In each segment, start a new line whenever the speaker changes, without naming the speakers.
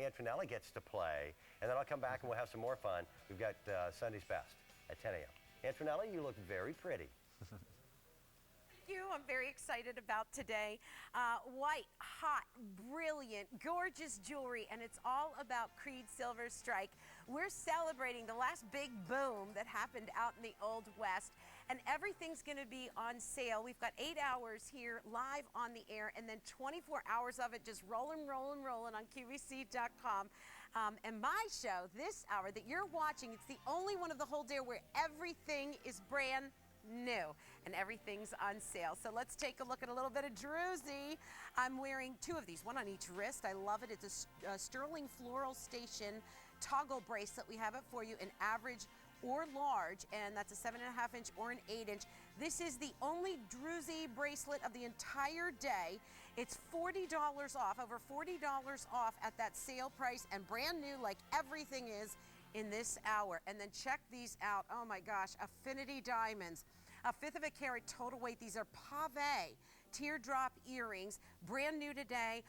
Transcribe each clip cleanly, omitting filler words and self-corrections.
Antonella gets to play, and then I'll come back and we'll have some more fun. We've got Sunday's Best at 10 a.m. Antonella, you look very pretty.
I'm very excited about today. White, hot, brilliant, gorgeous jewelry, and it's all about Creede Silver Strike. We're celebrating the last big boom that happened out in the Old West, and everything's going to be on sale. We've got 8 hours here live on the air, and then 24 hours of it just rolling on QVC.com. And my show this hour that you're watching, it's the only one of the whole day where everything is brand new and everything's on sale. So let's take a look at a little bit of Drusy. I'm wearing 2 of these, one on each wrist. I love it. It's a sterling floral station toggle bracelet. We have it for you in average or large, and that's a 7.5 inch or an 8 inch. This is the only Drusy bracelet of the entire day. It's $40 off, over $40 off at that sale price, and brand new like everything is in this hour. And then check these out. Oh my gosh, Affinity diamonds, 1/5 of a carat total weight. These are Pave teardrop earrings, brand new today.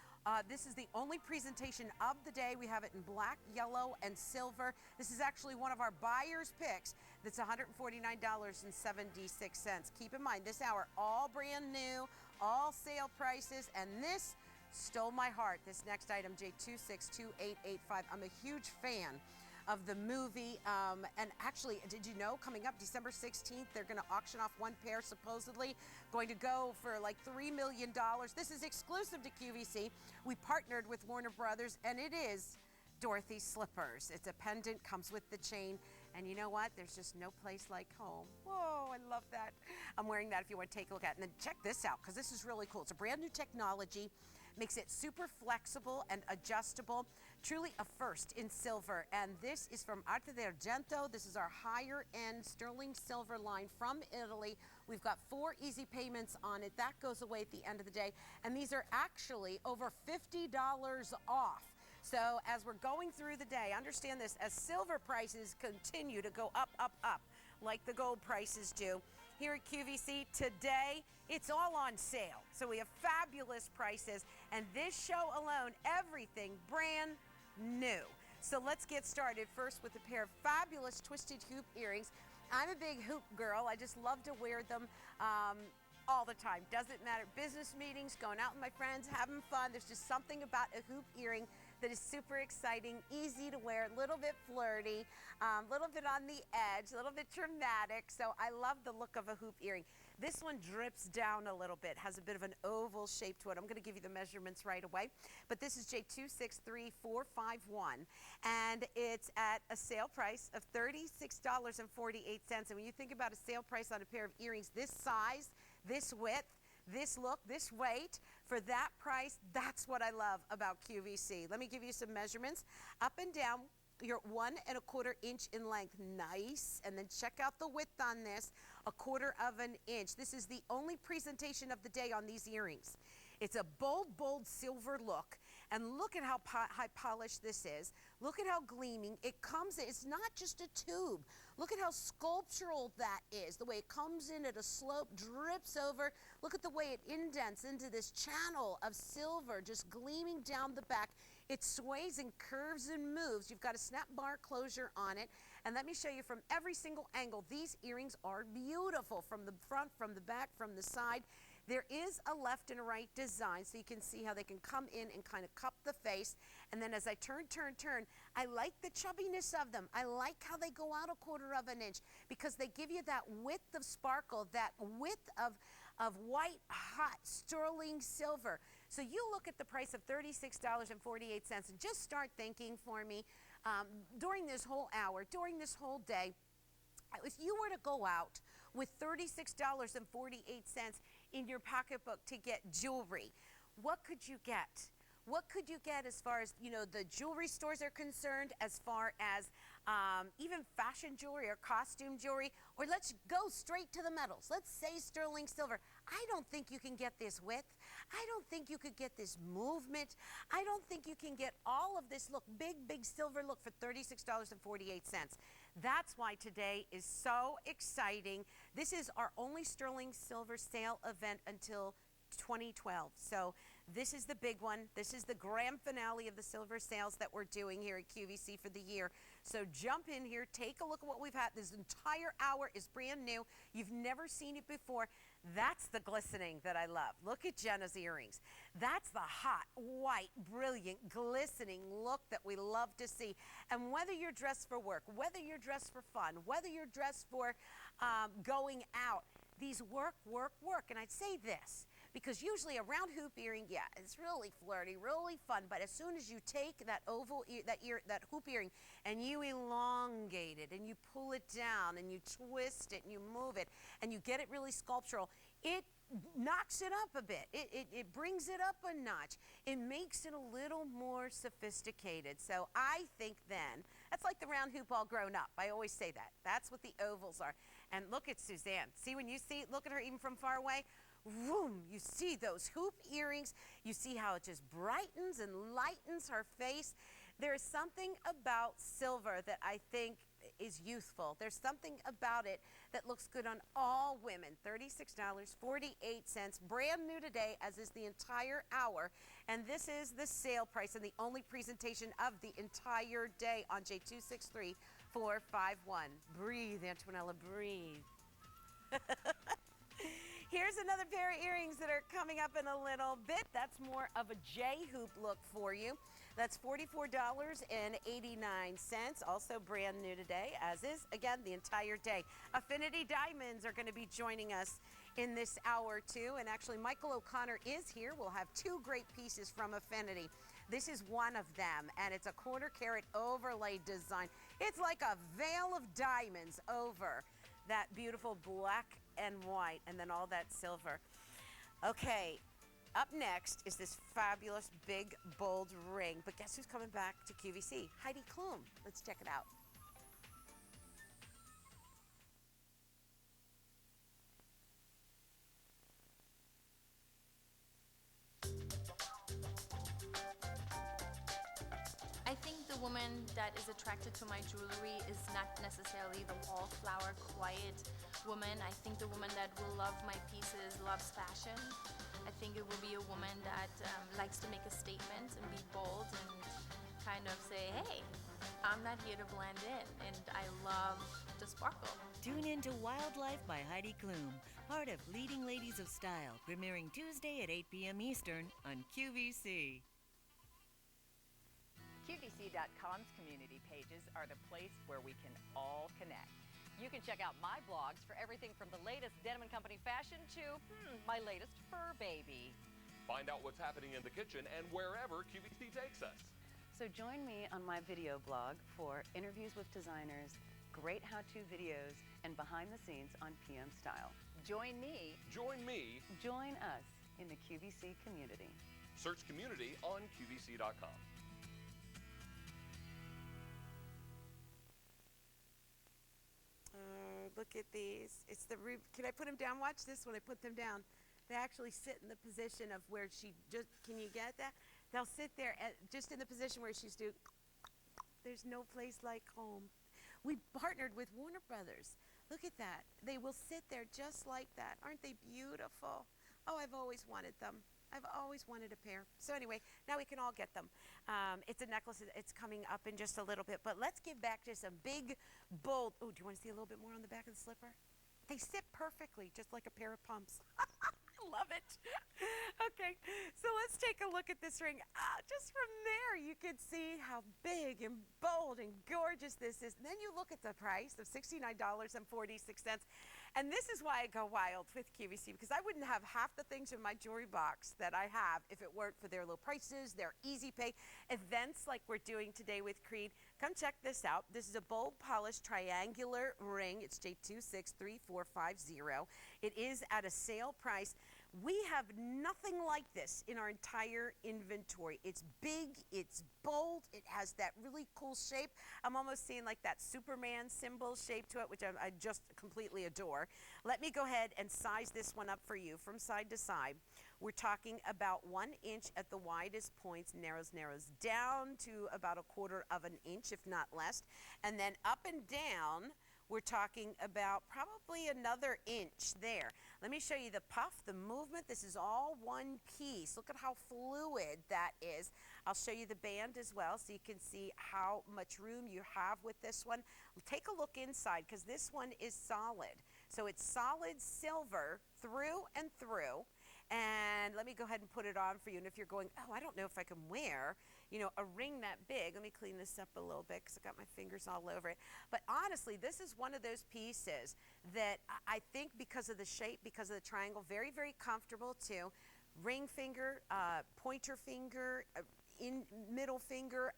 This is the only presentation of the day. We have it in black, yellow, and silver. This is actually one of our buyer's picks. That's $149.76. Keep in mind, this hour, all brand new, all sale prices, and this stole my heart. This next item, J262885. I'm a huge fan of the movie, and actually, did you know, coming up December 16th, they're going to auction off one pair, supposedly going to go for like $3 million. This is exclusive to QVC. We partnered with Warner Brothers, and it is Dorothy Slippers. It's a pendant, comes with the chain, and you know what? There's just no place like home. Whoa, I love that. I'm wearing that if you want to take a look at it. And then check this out, because this is really cool. It's a brand new technology. Makes it super flexible and adjustable. Truly a first in silver. And this is from Untitled Chapter. This is our higher end sterling silver line from Italy. We've got 4 easy payments on it. That goes away at the end of the day. And these are actually over $50 off. So as we're going through the day, understand this, as silver prices continue to go up, like the gold prices do, here at QVC today, it's all on sale. So we have fabulous prices, and this show alone, everything brand new. So let's get started first with a pair of fabulous twisted hoop earrings. I'm a big hoop girl. I just love to wear them all the time. Doesn't matter, business meetings, going out with my friends, having fun. There's just something about a hoop earring that is super exciting, easy to wear, a little bit flirty, a little bit on the edge, a little bit dramatic. So I love the look of a hoop earring. This one drips down a little bit, has a bit of an oval shape to it. I'm going to give you the measurements right away. But this is J263451, and it's at a sale price of $36.48. And when you think about a sale price on a pair of earrings this size, this width, this look, this weight, for that price, that's what I love about QVC. Let me give you some measurements. Up and down, you're 1¼ inch in length. Nice. And then check out the width on this, 1/4 of an inch. This is the only presentation of the day on these earrings. It's a bold silver look. And look at how high polished this is. Look at how gleaming. It comes in, it's not just a tube. Look at how sculptural that is. The way it comes in at a slope, drips over. Look at the way it indents into this channel of silver, just gleaming down the back. It sways and curves and moves. You've got a snap bar closure on it. And let me show you from every single angle. These earrings are beautiful, from the front, from the back, from the side. There is a left and a right design, so you can see how they can come in and kind of cup the face. And then as I turn, I like the chubbiness of them. I like how they go out 1/4 of an inch, because they give you that width of sparkle, that width of white, hot, sterling silver. So you look at the price of $36.48 and just start thinking for me, during this whole hour, during this whole day, if you were to go out with $36.48 in your pocketbook to get jewelry, what could you get? What could you get as far as, you know, the jewelry stores are concerned, as far as even fashion jewelry or costume jewelry? Or let's go straight to the metals. Let's say sterling silver. I don't think you can get this width. I don't think you could get this movement. I don't think you can get all of this look, big silver look, for $36.48. That's why today is so exciting. This is our only sterling silver sale event until 2012. So This is the big one. This is the grand finale of the silver sales that we're doing here at QVC for the year. So jump in here, take a look at what we've had. This entire hour is brand new. You've never seen it before. That's the glistening that I love. Look at Jenna's earrings. That's the hot, white, brilliant, glistening look that we love to see. And whether you're dressed for work, whether you're dressed for fun, whether you're dressed for going out, these work. And I'd say this, because usually a round hoop earring, yeah, it's really flirty, really fun. But as soon as you take that that hoop earring and you elongate it and you pull it down and you twist it and you move it and you get it really sculptural, it knocks it up a bit. It brings it up a notch. It makes it a little more sophisticated. So I think then, that's like the round hoop all grown up. I always say that. That's what the ovals are. And look at Susanne. See, when you see, look at her even from far away, vroom, you see those hoop earrings. You see how it just brightens and lightens her face. There is something about silver that I think is youthful. There's something about it that looks good on all women. $36.48, brand new today, as is the entire hour. And this is the sale price and the only presentation of the entire day on J263451. Breathe, Antonella, breathe. Here's another pair of earrings that are coming up in a little bit. That's more of a J-hoop look for you. That's $44.89, also brand new today, as is, again, the entire day. Affinity Diamonds are going to be joining us in this hour, too. And actually, Michael O'Connor is here. We'll have two great pieces from Affinity. This is one of them, and it's a quarter-carat overlay design. It's like a veil of diamonds over that beautiful black and white, and then all that silver. Okay, up next is this fabulous big bold ring, but guess who's coming back to QVC? Heidi Klum. Let's check it out.
I think the woman that is attracted to my jewelry is not necessarily the wallflower, quiet woman. I think the woman that will love my pieces loves fashion. I think it will be a woman that likes to make a statement and be bold and kind of say, hey, I'm not here to blend in, and I love to sparkle.
Tune in to Wildlife by Heidi Klum, part of Leading Ladies of Style, premiering Tuesday at 8 p.m. Eastern on QVC.
QVC.com's community pages are the place where we can all connect. You can check out my blogs for everything from the latest Denim & Company fashion to my latest fur baby.
Find out what's happening in the kitchen and wherever QVC takes us.
So join me on my video blog for interviews with designers, great how-to videos, and behind the scenes on PM Style. Join me.
Join me.
Join us in the QVC community.
Search community on QVC.com.
Look at these. It's the can I put them down? Watch this when I put them down. They actually sit in the position of where she just, can you get that? They'll sit there just in the position where she's doing, there's no place like home. We partnered with Warner Brothers. Look at that. They will sit there just like that. Aren't they beautiful? Oh, I've always wanted them. I've always wanted a pair. So anyway, now we can all get them. It's a necklace. It's coming up in just a little bit. But let's give back to some big, bold. Oh, do you want to see a little bit more on the back of the slipper? They sit perfectly, just like a pair of pumps. I love it. Okay, so let's take a look at this ring. Just from there, you can see how big and bold and gorgeous this is. And then you look at the price of $69.46. And this is why I go wild with QVC, because I wouldn't have half the things in my jewelry box that I have if it weren't for their low prices, their easy pay, events like we're doing today with Creede. Come check this out. This is a bold polished triangular ring. It's J263450. It is at a sale price. We have nothing like this in our entire inventory. It's big, it's bold, it has that really cool shape. I'm almost seeing like that Superman symbol shape to it, which I just completely adore. Let me go ahead and size this one up for you from side to side. We're talking about 1 inch at the widest points, narrows down to about 1/4 of an inch, if not less. And then up and down, we're talking about probably another inch there. Let me show you the puff, the movement. This is all one piece. Look at how fluid that is. I'll show you the band as well so you can see how much room you have with this one. Take a look inside because this one is solid. So it's solid silver through and through. And let me go ahead and put it on for you. And if you're going, oh, I don't know if I can wear, you know, a ring that big. Let me clean this up a little bit because I got my fingers all over it. But honestly, this is one of those pieces that I think because of the shape, because of the triangle, very, very comfortable too. Ring finger, pointer finger, in middle finger,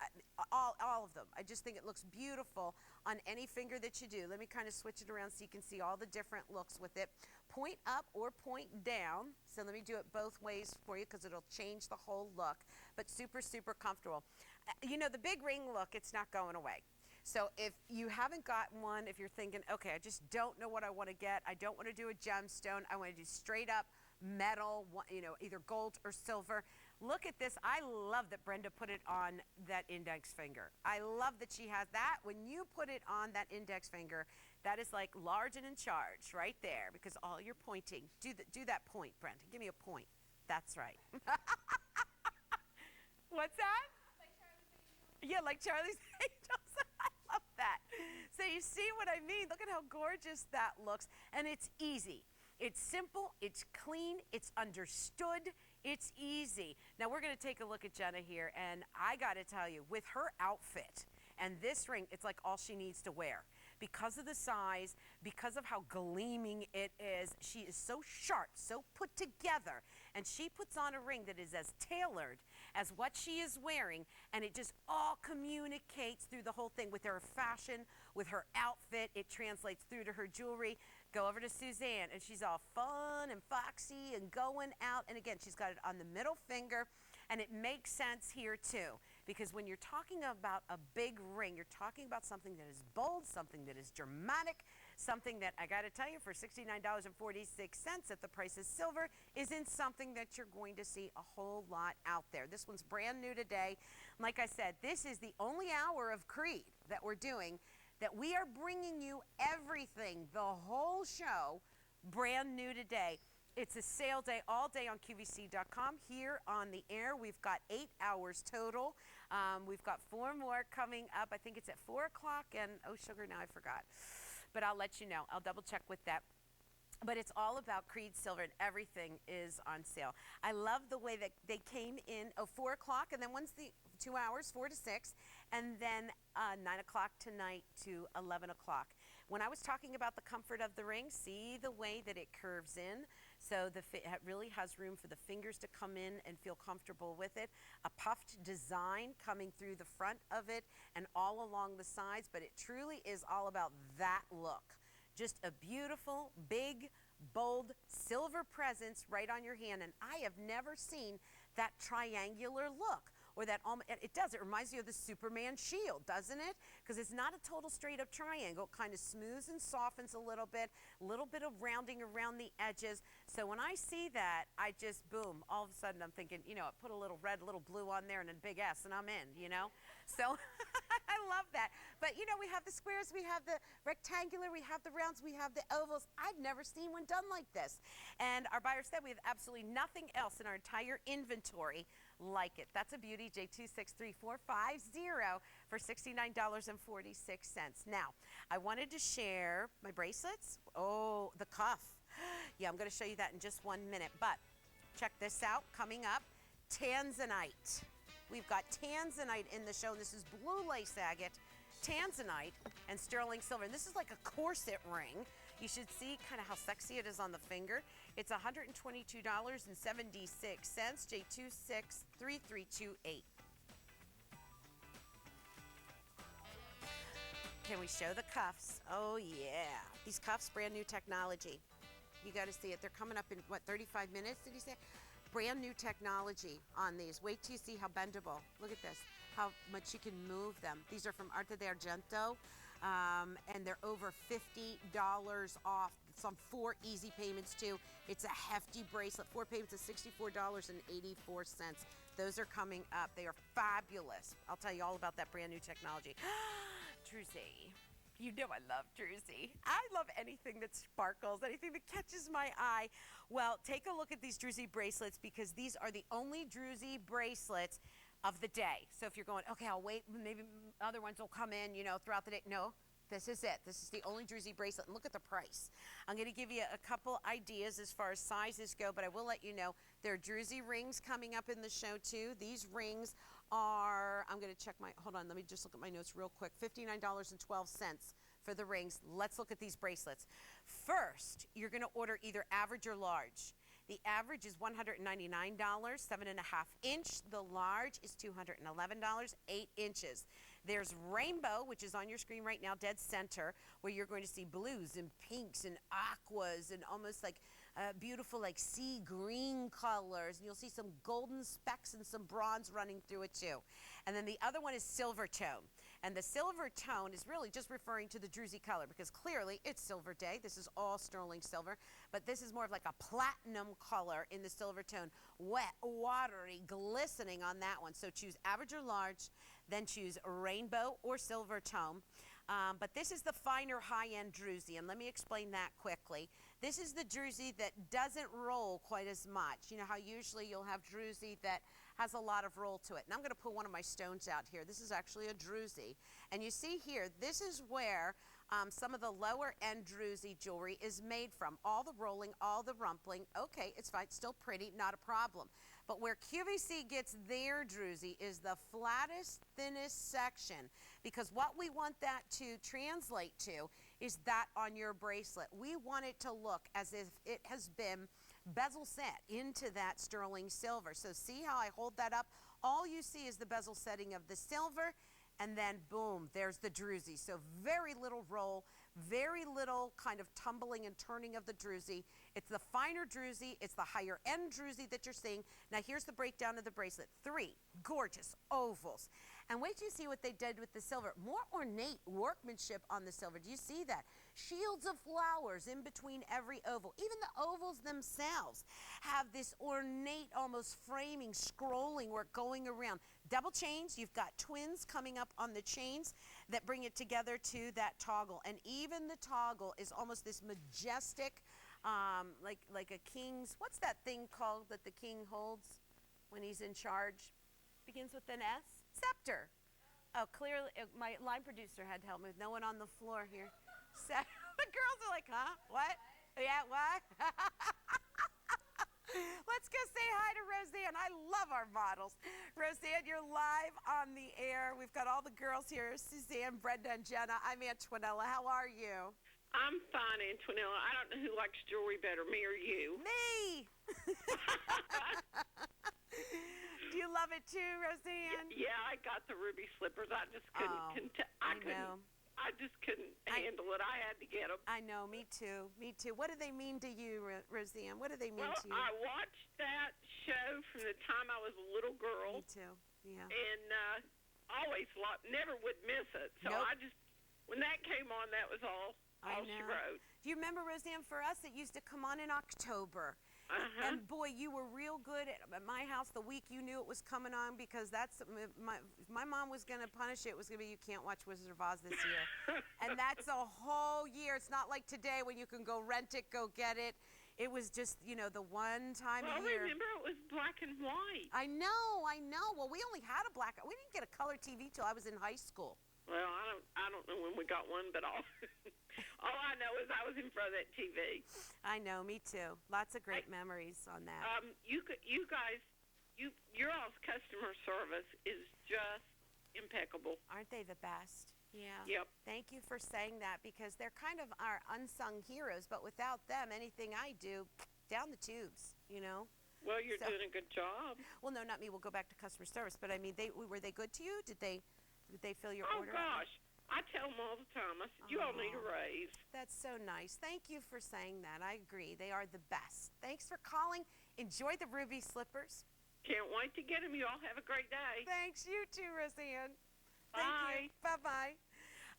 all of them. I just think it looks beautiful on any finger that you do. Let me kind of switch it around so you can see all the different looks with it. Point up or point down. So let me do it both ways for you because it'll change the whole look. But super, super comfortable. You know, the big ring look, it's not going away. So if you haven't got one, if you're thinking, okay, I just don't know what I want to get. I don't want to do a gemstone. I want to do straight up metal, you know, either gold or silver. Look at this. I love that Brenda put it on that index finger. I love that she has that. When you put it on that index finger, that is like large and in charge right there because all you're pointing. Do that point, Brenda. Give me a point. That's right. What's that? Like Charlie's Angels. Yeah, like Charlie's Angels. I love that. So you see what I mean? Look at how gorgeous that looks. And it's easy. It's simple, it's clean, it's understood, it's easy. Now we're gonna take a look at Jenna here, and I gotta tell you, with her outfit and this ring, it's like all she needs to wear. Because of the size, because of how gleaming it is, she is so sharp, so put together, and she puts on a ring that is as tailored as what she is wearing, and it just all communicates through the whole thing with her fashion, with her outfit. It translates through to her jewelry. Go over to Susanne, and she's all fun and foxy and going out. And again, she's got it on the middle finger, and it makes sense here too. Because when you're talking about a big ring, you're talking about something that is bold, something that is dramatic, something that I got to tell you for $69.46 at the price of silver is in something that you're going to see a whole lot out there. This one's brand new today. Like I said, this is the only hour of Creede that we're doing that we are bringing you everything, the whole show, brand new today. It's a sale day, all day on QVC.com. Here on the air, we've got 8 hours total. We've got 4 more coming up. I think it's at 4 o'clock, and oh, sugar, now I forgot. But I'll let you know. I'll double check with that. But it's all about Creede silver, and everything is on sale. I love the way that they came in 4 o'clock, and then once the 2 hours, 4 to 6, and then 9 o'clock tonight to 11 o'clock. When I was talking about the comfort of the ring, see the way that it curves in? So it really has room for the fingers to come in and feel comfortable with it. A puffed design coming through the front of it and all along the sides, but it truly is all about that look. Just a beautiful, big, bold silver presence right on your hand. And I have never seen that triangular look. Or that, it does, it reminds you of the Superman shield, doesn't it? Because it's not a total straight up triangle. It kind of smooths and softens a little bit of rounding around the edges. So when I see that, I just, boom, all of a sudden I'm thinking, you know, I put a little red, a little blue on there and a big S and I'm in, you know? So I love that. But you know, we have the squares, we have the rectangular, we have the rounds, we have the ovals. I've never seen one done like this. And our buyer said we have absolutely nothing else in our entire inventory like it. That's a beauty, J263450 for $69.46. Now, I wanted to share my bracelets. Oh, the cuff. Yeah, I'm going to show you that in just 1 minute. But check this out. Coming up, tanzanite. We've got tanzanite in the show. This is blue lace agate, tanzanite, and sterling silver. And this is like a corset ring. You should see kind of how sexy it is on the finger. It's $122.76, J263328. Can we show the cuffs? Oh yeah, these cuffs, brand new technology. You got to see it. They're coming up in what, 35 minutes, did you say? Brand new technology on these. Wait till you see how bendable. Look at this, how much you can move them. These are from Arte d'Argento. And they're over $50 off. It's on 4 easy payments too. It's a hefty bracelet. 4 payments of $64.84. Those are coming up. They are fabulous. I'll tell you all about that brand new technology. Drusy, You know I love Drusy. I love anything that sparkles, anything that catches my eye. Well, take a look at these Drusy bracelets because these are the only Drusy bracelets of the day. So if you're going, okay, I'll wait, maybe other ones will come in, throughout the day. No, this is it. This is the only Drusy bracelet. And look at the price. I'm going to give you a couple ideas as far as sizes go, but I will let you know there are Drusy rings coming up in the show too. These rings are, I'm going to check hold on, let me just look at my notes real quick. $59.12 for the rings. Let's look at these bracelets. First, you're going to order either average or large. The average is $199, 7.5 inch. The large is $211, 8 inches. There's rainbow, which is on your screen right now, dead center, where you're going to see blues and pinks and aquas and almost like beautiful like sea green colors. And you'll see some golden specks and some bronze running through it too. And then the other one is silver tone. And the silver tone is really just referring to the Drusy color because clearly it's silver day. This is all sterling silver, but this is more of like a platinum color in the silver tone. Wet, watery, glistening on that one. So choose average or large, then choose rainbow or silver tone. But this is the finer high-end Drusy, and let me explain that quickly. This is the Drusy that doesn't roll quite as much. You know how usually you'll have Drusy that has a lot of roll to it. And I'm going to pull one of my stones out here. This is actually a Drusy. And you see here, this is where some of the lower end Drusy jewelry is made from. All the rolling, all the rumpling. Okay, it's fine, still pretty, not a problem. But where QVC gets their Drusy is the flattest, thinnest section, because what we want that to translate to is that on your bracelet. We want it to look as if it has been bezel set into that sterling silver. So see how I hold that up? All you see is the bezel setting of the silver, and then boom, there's the Drusy. So very little roll, very little kind of tumbling and turning of the Drusy. It's the finer Drusy, it's the higher end Drusy that you're seeing. Now here's the breakdown of the bracelet. 3 gorgeous ovals. And wait till you see what they did with the silver. More ornate workmanship on the silver. Do you see that? Shields of flowers in between every oval. Even the ovals themselves have this ornate, almost framing, scrolling work going around. Double chains, you've got twins coming up on the chains that bring it together to that toggle. And even the toggle is almost this majestic, like a king's, what's that thing called that the king holds when he's in charge? Begins with an S? Scepter. Oh, clearly, my line producer had to help me with no one on the floor here. So the girls are like, huh? What? Yeah, what? Let's go say hi to Roseanne. I love our models. Roseanne, you're live on the air. We've got all the girls here, Susanne, Brenda, and Jenna. I'm Antonella. How are you?
I'm fine, Antonella. I don't know who likes jewelry better, me or you.
Me! Do you love it too, Roseanne?
Yeah, I got the ruby slippers. I just couldn't. I just couldn't handle it. I had to get them.
I know, me too. Me too. What do they mean to you, Roseanne? What do they mean to you?
I watched that show from the time I was a little girl.
Me too. Yeah.
And always never would miss it. So
nope.
I just, when that came on, that was all she wrote.
Do you remember, Roseanne, for us, it used to come on in October. And boy, you were real good at my house the week you knew it was coming on, because that's my mom was going to punish it. It was going to be, you can't watch Wizard of Oz this year. And that's a whole year. It's not like today when you can go rent it, go get it. It was just, the one time a year.
Remember it was black and white.
I know. Well, we only had a black. We didn't get a color TV till I was in high school.
Well, I don't know when we got one, but all I know is I was in front of that TV.
I know, me too. Lots of great memories on that.
You guys, your all's customer service is just impeccable.
Aren't they the best? Yeah.
Yep.
Thank you for saying that, because they're kind of our unsung heroes, but without them, anything I do, down the tubes,
Well, you're doing a good job.
Well, no, not me. We'll go back to customer service, but I mean, were they good to you? Did they fill your order?
Oh, gosh. I tell them all the time. I said, you all need a raise.
That's so nice. Thank you for saying that. I agree. They are the best. Thanks for calling. Enjoy the ruby slippers.
Can't wait to get them. You all have a great day.
Thanks. You too, Roseanne.
Bye.
Thank you. Bye-bye.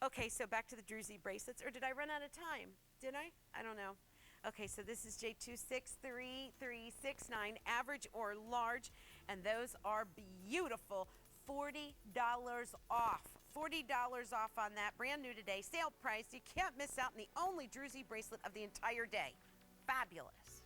Okay, so back to the Drusy bracelets. Or did I run out of time? Did I? I don't know. Okay, so this is J263369, average or large, and those are beautiful $40 off. $40 off on that. Brand new today. Sale price. You can't miss out on the only Drusy bracelet of the entire day. Fabulous.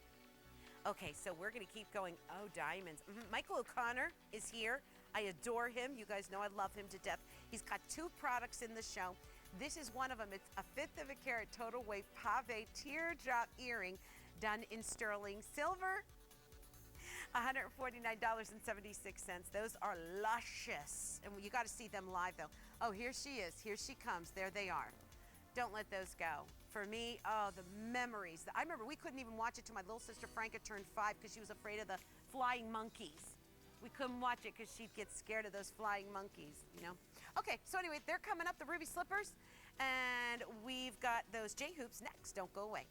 Okay, so we're going to keep going. Oh, diamonds. Michael O'Connor is here. I adore him. You guys know I love him to death. He's got 2 products in the show. This is one of them. It's a 1/5 of a carat total weight Pave teardrop earring done in sterling silver. $149.76. Those are luscious. And you got to see them live, though. Oh, here she is. Here she comes. There they are. Don't let those go. For me, oh, the memories. I remember we couldn't even watch it till my little sister Franca turned 5 because she was afraid of the flying monkeys. We couldn't watch it because she'd get scared of those flying monkeys, you know. Okay, so anyway, they're coming up, the ruby slippers, and we've got those J-hoops next. Don't go away.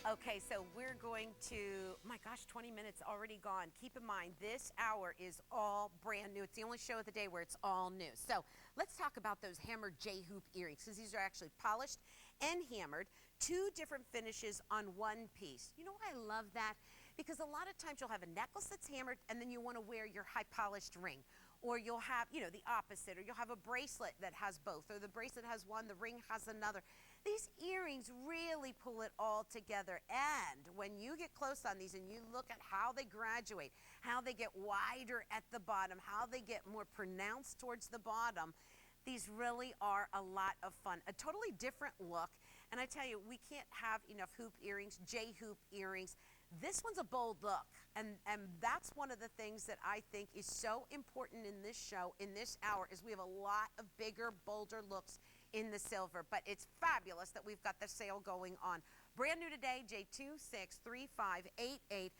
Okay, so we're going to, my gosh, 20 minutes already gone. Keep in mind, this hour is all brand new. It's the only show of the day where it's all new. So let's talk about those hammered J-hoop earrings, because these are actually polished and hammered. 2 different finishes on one piece. You know why I love that? Because a lot of times you'll have a necklace that's hammered and then you want to wear your high polished ring. Or you'll have, you know, the opposite. Or you'll have a bracelet that has both. Or the bracelet has one, the ring has another. These earrings really pull it all together. And when you get close on these and you look at how they graduate, how they get wider at the bottom, how they get more pronounced towards the bottom, these really are a lot of fun. A totally different look. And I tell you, we can't have enough hoop earrings, J-hoop earrings. This one's a bold look, and that's one of the things that I think is so important in this show, in this hour, is we have a lot of bigger, bolder looks in the silver, but it's fabulous that we've got the sale going on. Brand new today, J263588,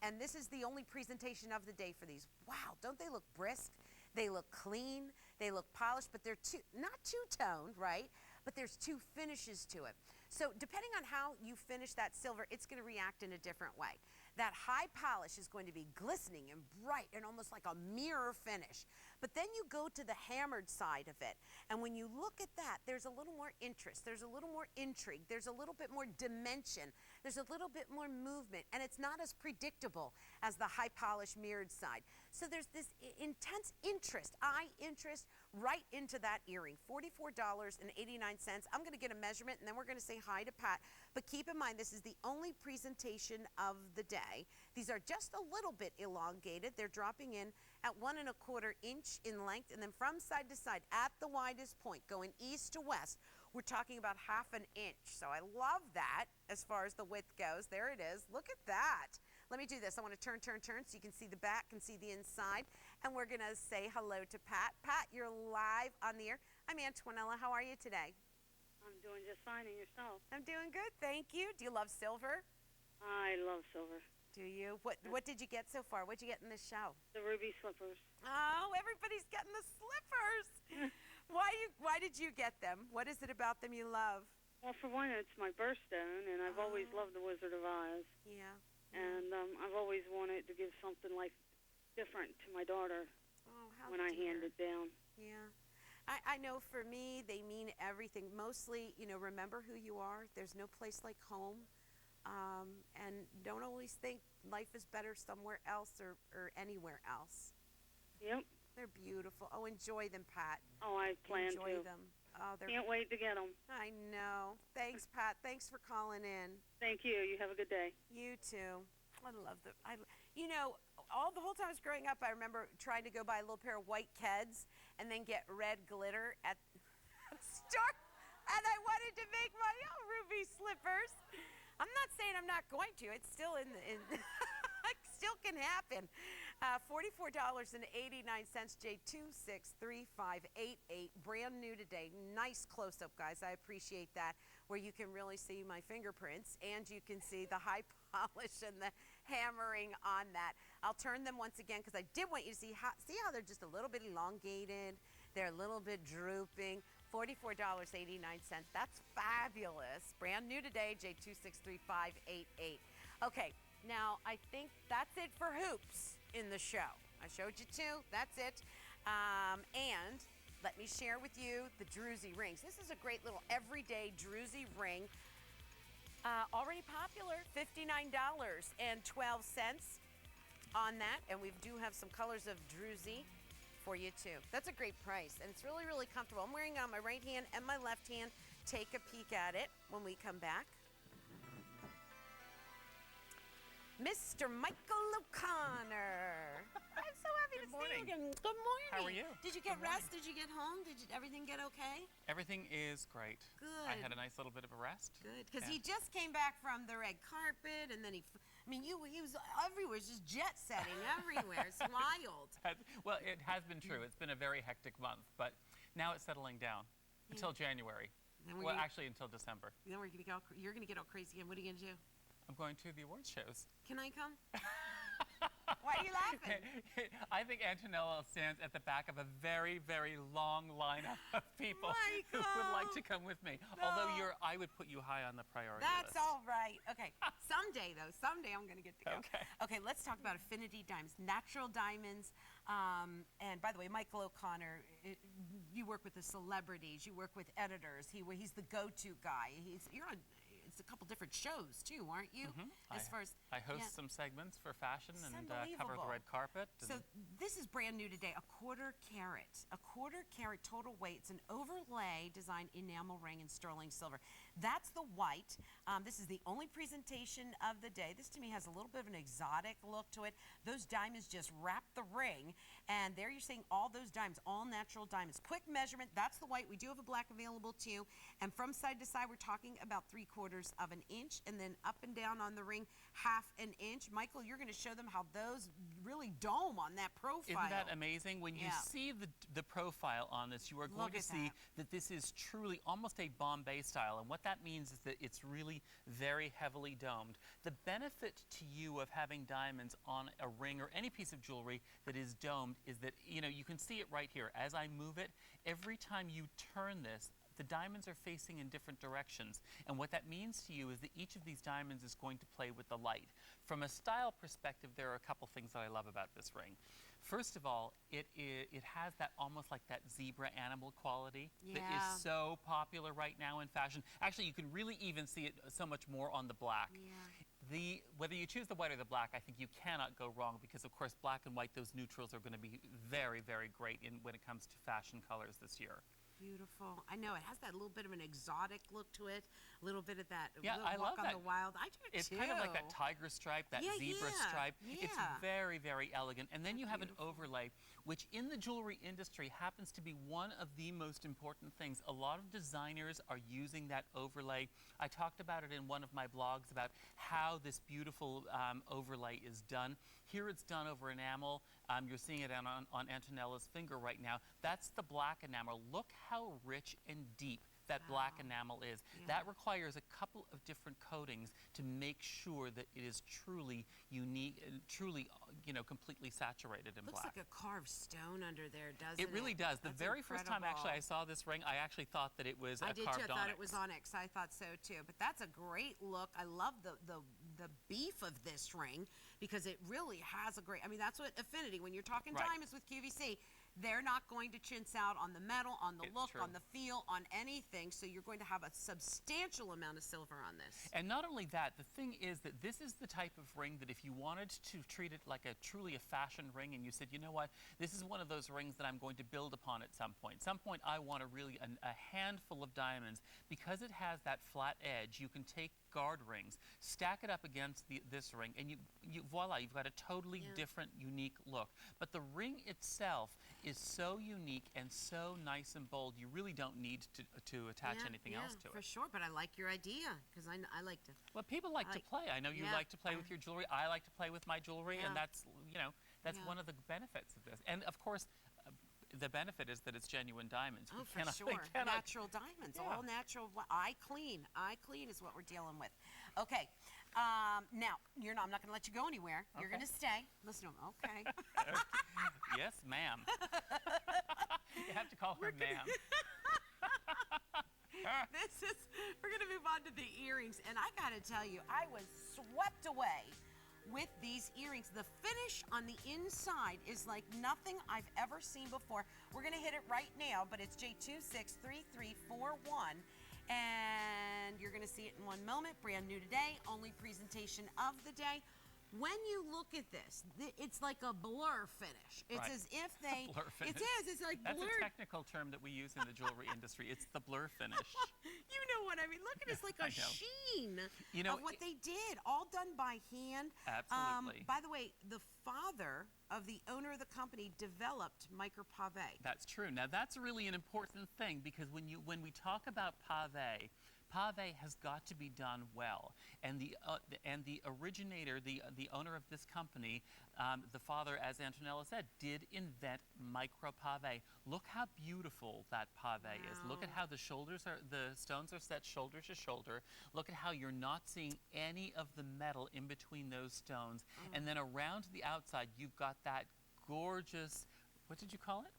and this is the only presentation of the day for these. Wow, don't they look brisk? They look clean, they look polished, but they're not two-toned, right? But there's 2 finishes to it. So depending on how you finish that silver, it's going to react in a different way. That high polish is going to be glistening and bright and almost like a mirror finish. But then you go to the hammered side of it, and when you look at that, there's a little more interest, there's a little more intrigue, there's a little bit more dimension, there's a little bit more movement, and it's not as predictable as the high polish mirrored side. So there's this intense interest, eye interest, right into that earring. $44.89. I'm going to get a measurement, and then we're going to say hi to Pat. But keep in mind, this is the only presentation of the day. These are just a little bit elongated. They're dropping in at 1 1/4 inch in length, and then from side to side at the widest point, going east to west, we're talking about 1/2 inch. So I love that as far as the width goes. There it is. Look at that. Let me do this. I want to turn so you can see the back and see the inside. And we're going to say hello to Pat. Pat, you're live on the air. I'm Antonella. How are you today?
I'm doing just fine, and yourself?
I'm doing good, thank you. Do you love silver?
I love silver.
Do you? What did you get so far? What did you get in this show?
The ruby slippers.
Oh, everybody's getting the slippers. Why did you get them? What is it about them you love?
Well, for one, it's my birthstone, and I've always loved the Wizard of Oz.
Yeah.
And I've always wanted to give something like different to my daughter when I hand it down.
Yeah. I know for me, they mean everything. Mostly, you know, remember who you are. There's no place like home. And don't always think life is better somewhere else or anywhere else.
Yep.
They're beautiful. Oh, enjoy them, Pat.
Oh, I plan to.
Enjoy them. Oh,
Can't wait to get them.
I know. Thanks, Pat. Thanks for calling in.
Thank you. You have a good day.
You too. I love them. You know, the whole time I was growing up, I remember trying to go buy a little pair of white Keds and then get red glitter at the store. And I wanted to make my own ruby slippers. I'm not saying I'm not going to. It's still it still can happen. $44.89, J263588. Brand new today. Nice close-up, guys. I appreciate that, where you can really see my fingerprints and you can see the high polish and the hammering on that. I'll turn them once again because I did want you to see how they're just a little bit elongated. They're a little bit drooping. $44.89. That's fabulous. Brand new today, J263-588. Okay, now I think that's it for hoops in the show. I showed you two. That's it. And let me share with you the Drusy Rings. This is a great little everyday Drusy ring. Already popular, $59.12 on that. And we do have some colors of Drusy for you too. That's a great price, and it's really, really comfortable. I'm wearing it on my right hand and my left hand. Take a peek at it when we come back. Mr. Michael O'Connor. I'm so happy to see you again. Good morning.
How are you?
Did you get rest? Did you get home? Did everything get okay?
Everything is great.
Good.
I had a nice little bit of a rest.
Good, because he just came back from the red carpet, and then he was everywhere, just jet setting everywhere. It's wild.
Well, it has been true. It's been a very hectic month, but now it's settling down until January. Well, actually until December.
Then you're gonna get all crazy again. What are you gonna do?
I'm going to the awards shows.
Can I come? Why are you laughing?
I think Antonella stands at the back of a very, very long lineup of people who would like to come with me.
No.
Although I would put you high on the priority
list. That's all right. Okay. Someday I'm going to get to go. Okay, let's talk about Affinity Diamonds, natural diamonds. And by the way, Michael O'Connor, you work with the celebrities, you work with editors. He's the go-to guy. You're on a couple different shows too, aren't you?
I host some segments for fashion and cover the red carpet.
So this is brand new today, a quarter carat total weight. It's an overlay design enamel ring in sterling silver. That's the white. This is the only presentation of the day. This to me has a little bit of an exotic look to it. Those diamonds just wrap the ring, and there you're seeing all those diamonds, all natural diamonds. Quick measurement, that's the white. We do have a black available too. And from side to side, we're talking about 3/4 of an inch, and then up and down on the ring, 1/2 an inch. Michael, you're going to show them how those really dome on that profile.
Isn't that amazing? When you see the profile on this, you are going to see that this is truly almost a Bombay style, and what that means is that it's really very heavily domed. The benefit to you of having diamonds on a ring or any piece of jewelry that is domed is that, you can see it right here. As I move it, every time you turn this, the diamonds are facing in different directions. And what that means to you is that each of these diamonds is going to play with the light. From a style perspective, there are a couple things that I love about this ring. First of all, it has that almost like that zebra animal quality that is so popular right now in fashion. Actually, you can really even see it so much more on the black. Whether you choose the white or the black, I think you cannot go wrong because, of course, black and white, those neutrals are going to be very, very great when it comes to fashion colors this year.
Beautiful. I know it has that little bit of an exotic look to it, a little bit of that
I
walk
love
on
that.
the wild. I do
It's
too.
kind of like that tiger stripe, that zebra stripe. It's very, very elegant. And then you have an overlay, which in the jewelry industry happens to be one of the most important things. A lot of designers are using that overlay. I talked about it in one of my blogs about how this beautiful overlay is done. Here it's done over enamel. You're seeing it on Antonella's finger right now. That's the black enamel. Look how rich and deep that black enamel is. That requires a couple of different coatings to make sure that it is truly unique, truly, completely saturated in black.
Looks like a carved stone under there, doesn't it?
It really does. The very first time actually I saw this ring, I actually thought that it was a carved onyx.
I thought it was onyx. I thought so too. But that's a great look. I love the beef of this ring because it really has a great, that's what Affinity, when you're talking diamonds with QVC, they're not going to chintz out on the metal, on the look, on the feel, on anything. So you're going to have a substantial amount of silver on this.
And not only that, the thing is that this is the type of ring that if you wanted to treat it like truly a fashion ring and you said, you know what, this is one of those rings that I'm going to build upon at some point. Some point I want a handful of diamonds. Because it has that flat edge, you can take guard rings, stack it up against this ring, and voila, you've got a totally different, unique look. But the ring itself is so unique and so nice and bold, you really don't need to attach anything else to it.
For sure, but I like your idea because I like to.
Well, people like to play. I know you like to play with your jewelry. I like to play with my jewelry, and that's one of the benefits of this. And of course, the benefit is that it's genuine diamonds.
Oh, for sure. Natural diamonds, all natural. Eye clean is what we're dealing with. Okay, now I'm not going to let you go anywhere. Okay. You're going to stay. Listen to him. Okay.
Yes, ma'am. You have to call her ma'am.
We're going to move on to the earrings. And I got to tell you, I was swept away with these earrings. The finish on the inside is like nothing I've ever seen before. We're going to hit it right now, but it's J263341. And you're going to see it in one moment. Brand new today, only presentation of the day. When you look at this, it's like a blur finish. It's as if they...
blur finish.
It is. It's like
That's
blurred.
a technical term that we use in the jewelry industry. It's the blur finish.
You know what I mean. Look at it. It's like a sheen of what they did. All done by hand.
Absolutely.
By the way, the father of the owner of the company developed micro pave.
That's true. Now, that's really an important thing because when we talk about pave, pave has got to be done well, and the originator, the owner of this company, the father, as Antonella said, did invent micro pave. Look how beautiful that pave is. Look at how the stones are set shoulder to shoulder. Look at how you're not seeing any of the metal in between those stones, and then around the outside you've got that gorgeous, what did you call it?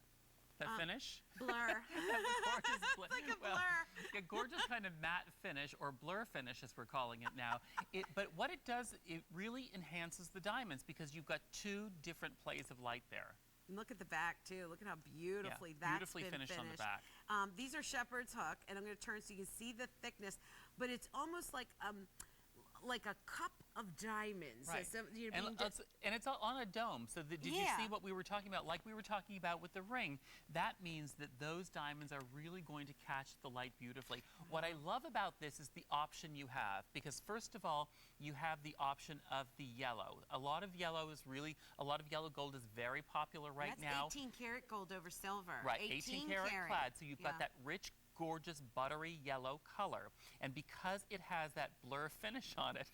That finish?
Blur.
Gorgeous
It's like a blur.
A gorgeous kind of matte finish, or blur finish as we're calling it now. But what it does, it really enhances the diamonds because you've got two different plays of light there.
And look at the back, too. Look at how beautifully that's
beautifully
been
finished on the back.
These are shepherd's hook, and I'm going to turn so you can see the thickness. But it's almost like a cup of diamonds.
Right.
So,
and it's on a dome. So did you see what we were talking about? Like we were talking about with the ring, that means that those diamonds are really going to catch the light beautifully. What I love about this is the option you have, because first of all, you have the option of the yellow. A lot of yellow gold is very popular now.
That's 18 karat gold over silver.
Right, 18 karat clad. So you've got that rich, gorgeous, buttery yellow color. And because it has that blur finish on it,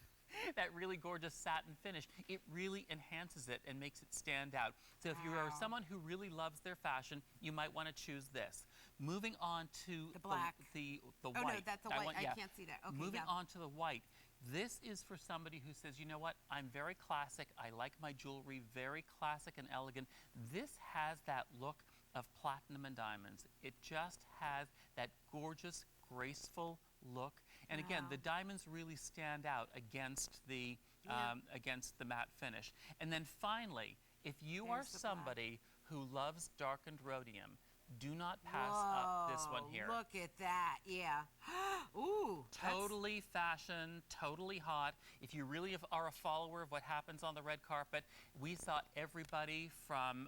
that really gorgeous satin finish, it really enhances it and makes it stand out. So if you are someone who really loves their fashion, you might want to choose this. Moving on to
the black.
The
oh,
white.
No, that's the white. I can't see that. Okay,
Moving on to the white. This is for somebody who says, you know what, I'm very classic. I like my jewelry very classic and elegant. This has that look of platinum and diamonds. It just has that gorgeous, graceful look. And again, the diamonds really stand out against the matte finish. And then finally, if you are somebody who loves darkened rhodium, do not pass up this one here.
Look at that, Ooh.
Totally fashion, totally hot. If you really are a follower of what happens on the red carpet, we saw everybody from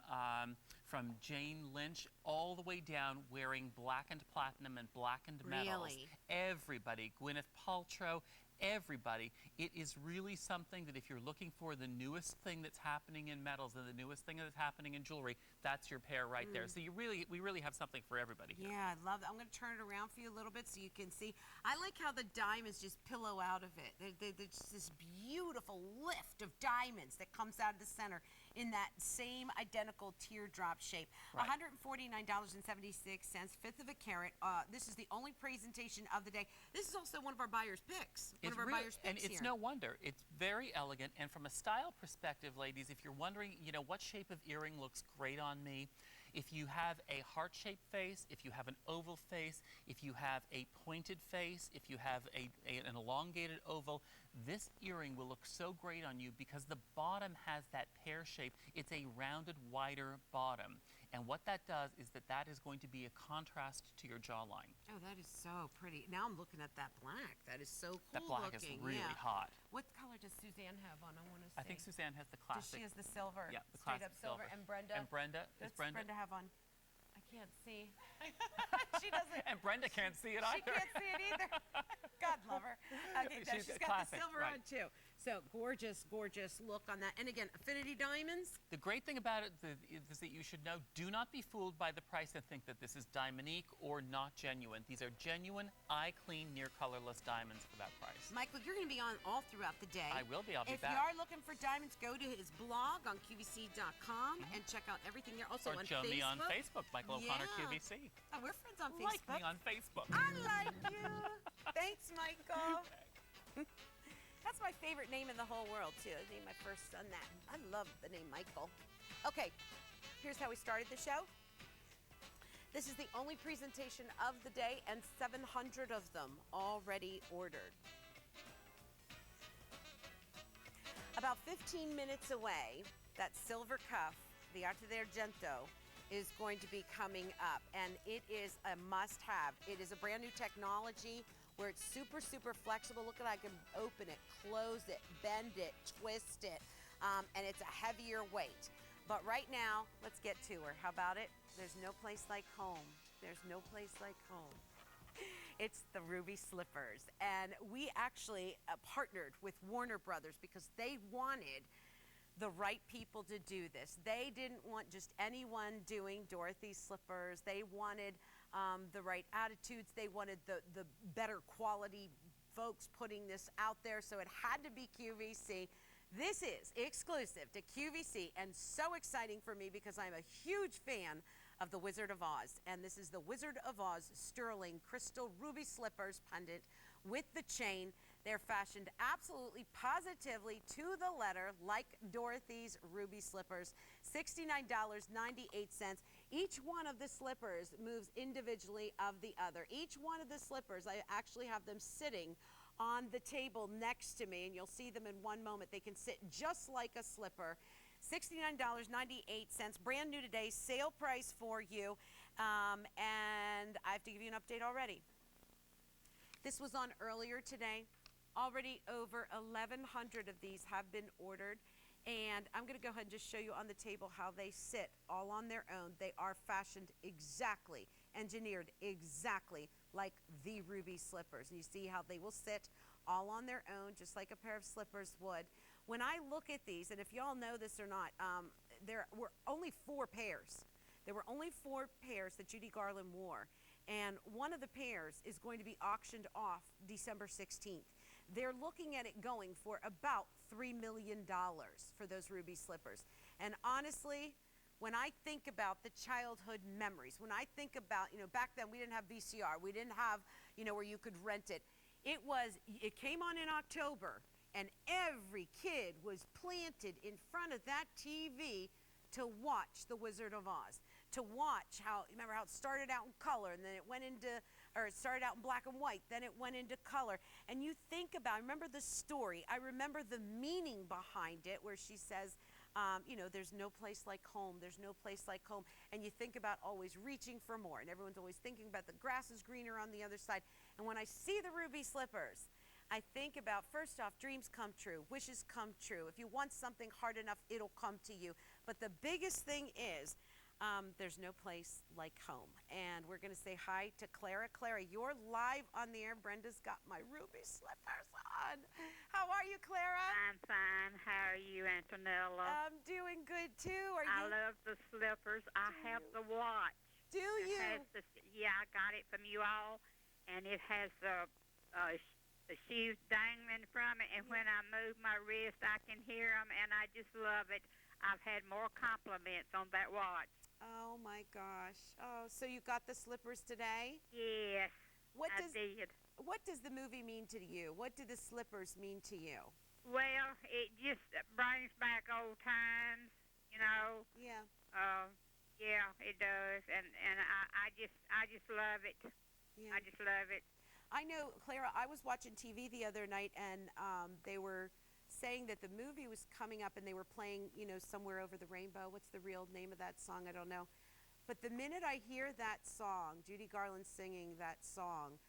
Jane Lynch all the way down wearing blackened platinum and blackened metals. Everybody, Gwyneth Paltrow, everybody. It is really something that if you're looking for the newest thing that's happening in metals and the newest thing that's happening in jewelry, that's your pair right there. So we really have something for everybody here.
Yeah, I love that. I'm going to turn it around for you a little bit so you can see. I like how the diamonds just pillow out of it. There's just this beautiful lift of diamonds that comes out of the center in that same identical teardrop shape.
Right.
$149.76, fifth of a carat. This is the only presentation of the day. This is also one of our buyers' picks.
And it's no wonder. It's very elegant. And from a style perspective, ladies, if you're wondering, what shape of earring looks great on me, if you have a heart-shaped face, if you have an oval face, if you have a pointed face, if you have an elongated oval, this earring will look so great on you because the bottom has that pear shape. It's a rounded, wider bottom. And what that does is that is going to be a contrast to your jawline.
Oh, that is so pretty. Now I'm looking at that black. That is so cool
That black
looking.
is really hot.
What color does Susanne have on? I want to see.
I think Susanne has the classic.
She has the silver.
Yeah, the
straight
classic
up silver. And Brenda.
And Brenda.
Does Brenda have on? I can't see. She doesn't.
And Brenda can't see it either.
She can't see it either. God love her. Okay, she's got
classic,
the silver on too. So gorgeous, gorgeous look on that. And again, Affinity Diamonds.
The great thing about it is that you should know, do not be fooled by the price and think that this is diamonique or not genuine. These are genuine, eye-clean, near-colorless diamonds for that price.
Michael, you're going to be on all throughout the day.
I will be. I'll be
back. If
back.
you are looking for diamonds, go to his blog on QVC.com and check out everything there. Also
or
on
join
Facebook.
me on Facebook, Michael O'Connor QVC.
Oh, we're friends on Facebook.
Like me on Facebook.
I like you. Thanks, Michael. That's my favorite name in the whole world, too. I named my first son that. I love the name Michael. Okay, here's how we started the show. This is the only presentation of the day, and 700 of them already ordered. About 15 minutes away, that silver cuff, the Arte d'Argento, is going to be coming up, and it is a must-have. It is a brand new technology where it's super, super flexible. Look at, I can open it, close it, bend it, twist it, and it's a heavier weight. But right now, let's get to her. How about it? There's no place like home. There's no place like home. It's the Ruby Slippers, and we actually partnered with Warner Brothers because they wanted the right people to do this. They didn't want just anyone doing Dorothy Slippers. They wanted the right attitudes. They wanted the better quality folks putting this out there, so it had to be QVC. This is exclusive to QVC and so exciting for me because I'm a huge fan of the Wizard of Oz. And this is the Wizard of Oz Sterling Crystal Ruby Slippers pendant with the chain. They're fashioned absolutely positively to the letter like Dorothy's Ruby Slippers. $69.98. Each one of the slippers moves individually of the other. Each one of the slippers, I actually have them sitting on the table next to me, and you'll see them in one moment. They can sit just like a slipper. $69.98, brand new today, sale price for you, and I have to give you an update already. This was on earlier today. Already over 1,100 of these have been ordered, and I'm going to go ahead and just show you on the table how they sit all on their own. They are fashioned exactly, engineered exactly like the Ruby Slippers. And you see how they will sit all on their own, just like a pair of slippers would. When I look at these, and if y'all know this or not, there were only 4 pairs. There were only 4 pairs that Judy Garland wore, and one of the pairs is going to be auctioned off December 16th. They're looking at it going for about $3 million for those Ruby Slippers. And honestly, when I think about the childhood memories, when I think about, back then we didn't have VCR, we didn't have, where you could rent it. It came on in October, and every kid was planted in front of that TV to watch The Wizard of Oz, to watch remember how it started out in color, and then it went into, or it started out in black and white, then it went into color. And you think about, I remember the story, I remember the meaning behind it, where she says, there's no place like home, there's no place like home. And you think about always reaching for more, and everyone's always thinking about the grass is greener on the other side. And when I see the Ruby Slippers, I think about, first off, dreams come true, wishes come true. If you want something hard enough, it'll come to you. But the biggest thing is, there's no place like home. And we're going to say hi to Clara. Clara, you're live on the air. Brenda's got my Ruby Slippers on. How are you, Clara?
I'm fine. How are you, Antonella?
I'm doing good, too.
I love the slippers. I have the watch.
Do you?
Yeah, I got it from you all. And it has the shoes dangling from it. And when I move my wrist, I can hear them. And I just love it. I've had more compliments on that watch.
Oh, my gosh. Oh, so you got the slippers today?
Yes, I did.
What does the movie mean to you? What do the slippers mean to you?
Well, it just brings back old times,
Yeah.
Yeah, it does. And I just love it.
Yeah.
I just love it.
I know, Clara, I was watching TV the other night, and they were saying that the movie was coming up, and they were playing, Somewhere Over the Rainbow. What's the real name of that song? I don't know. But the minute I hear that song, Judy Garland singing that song,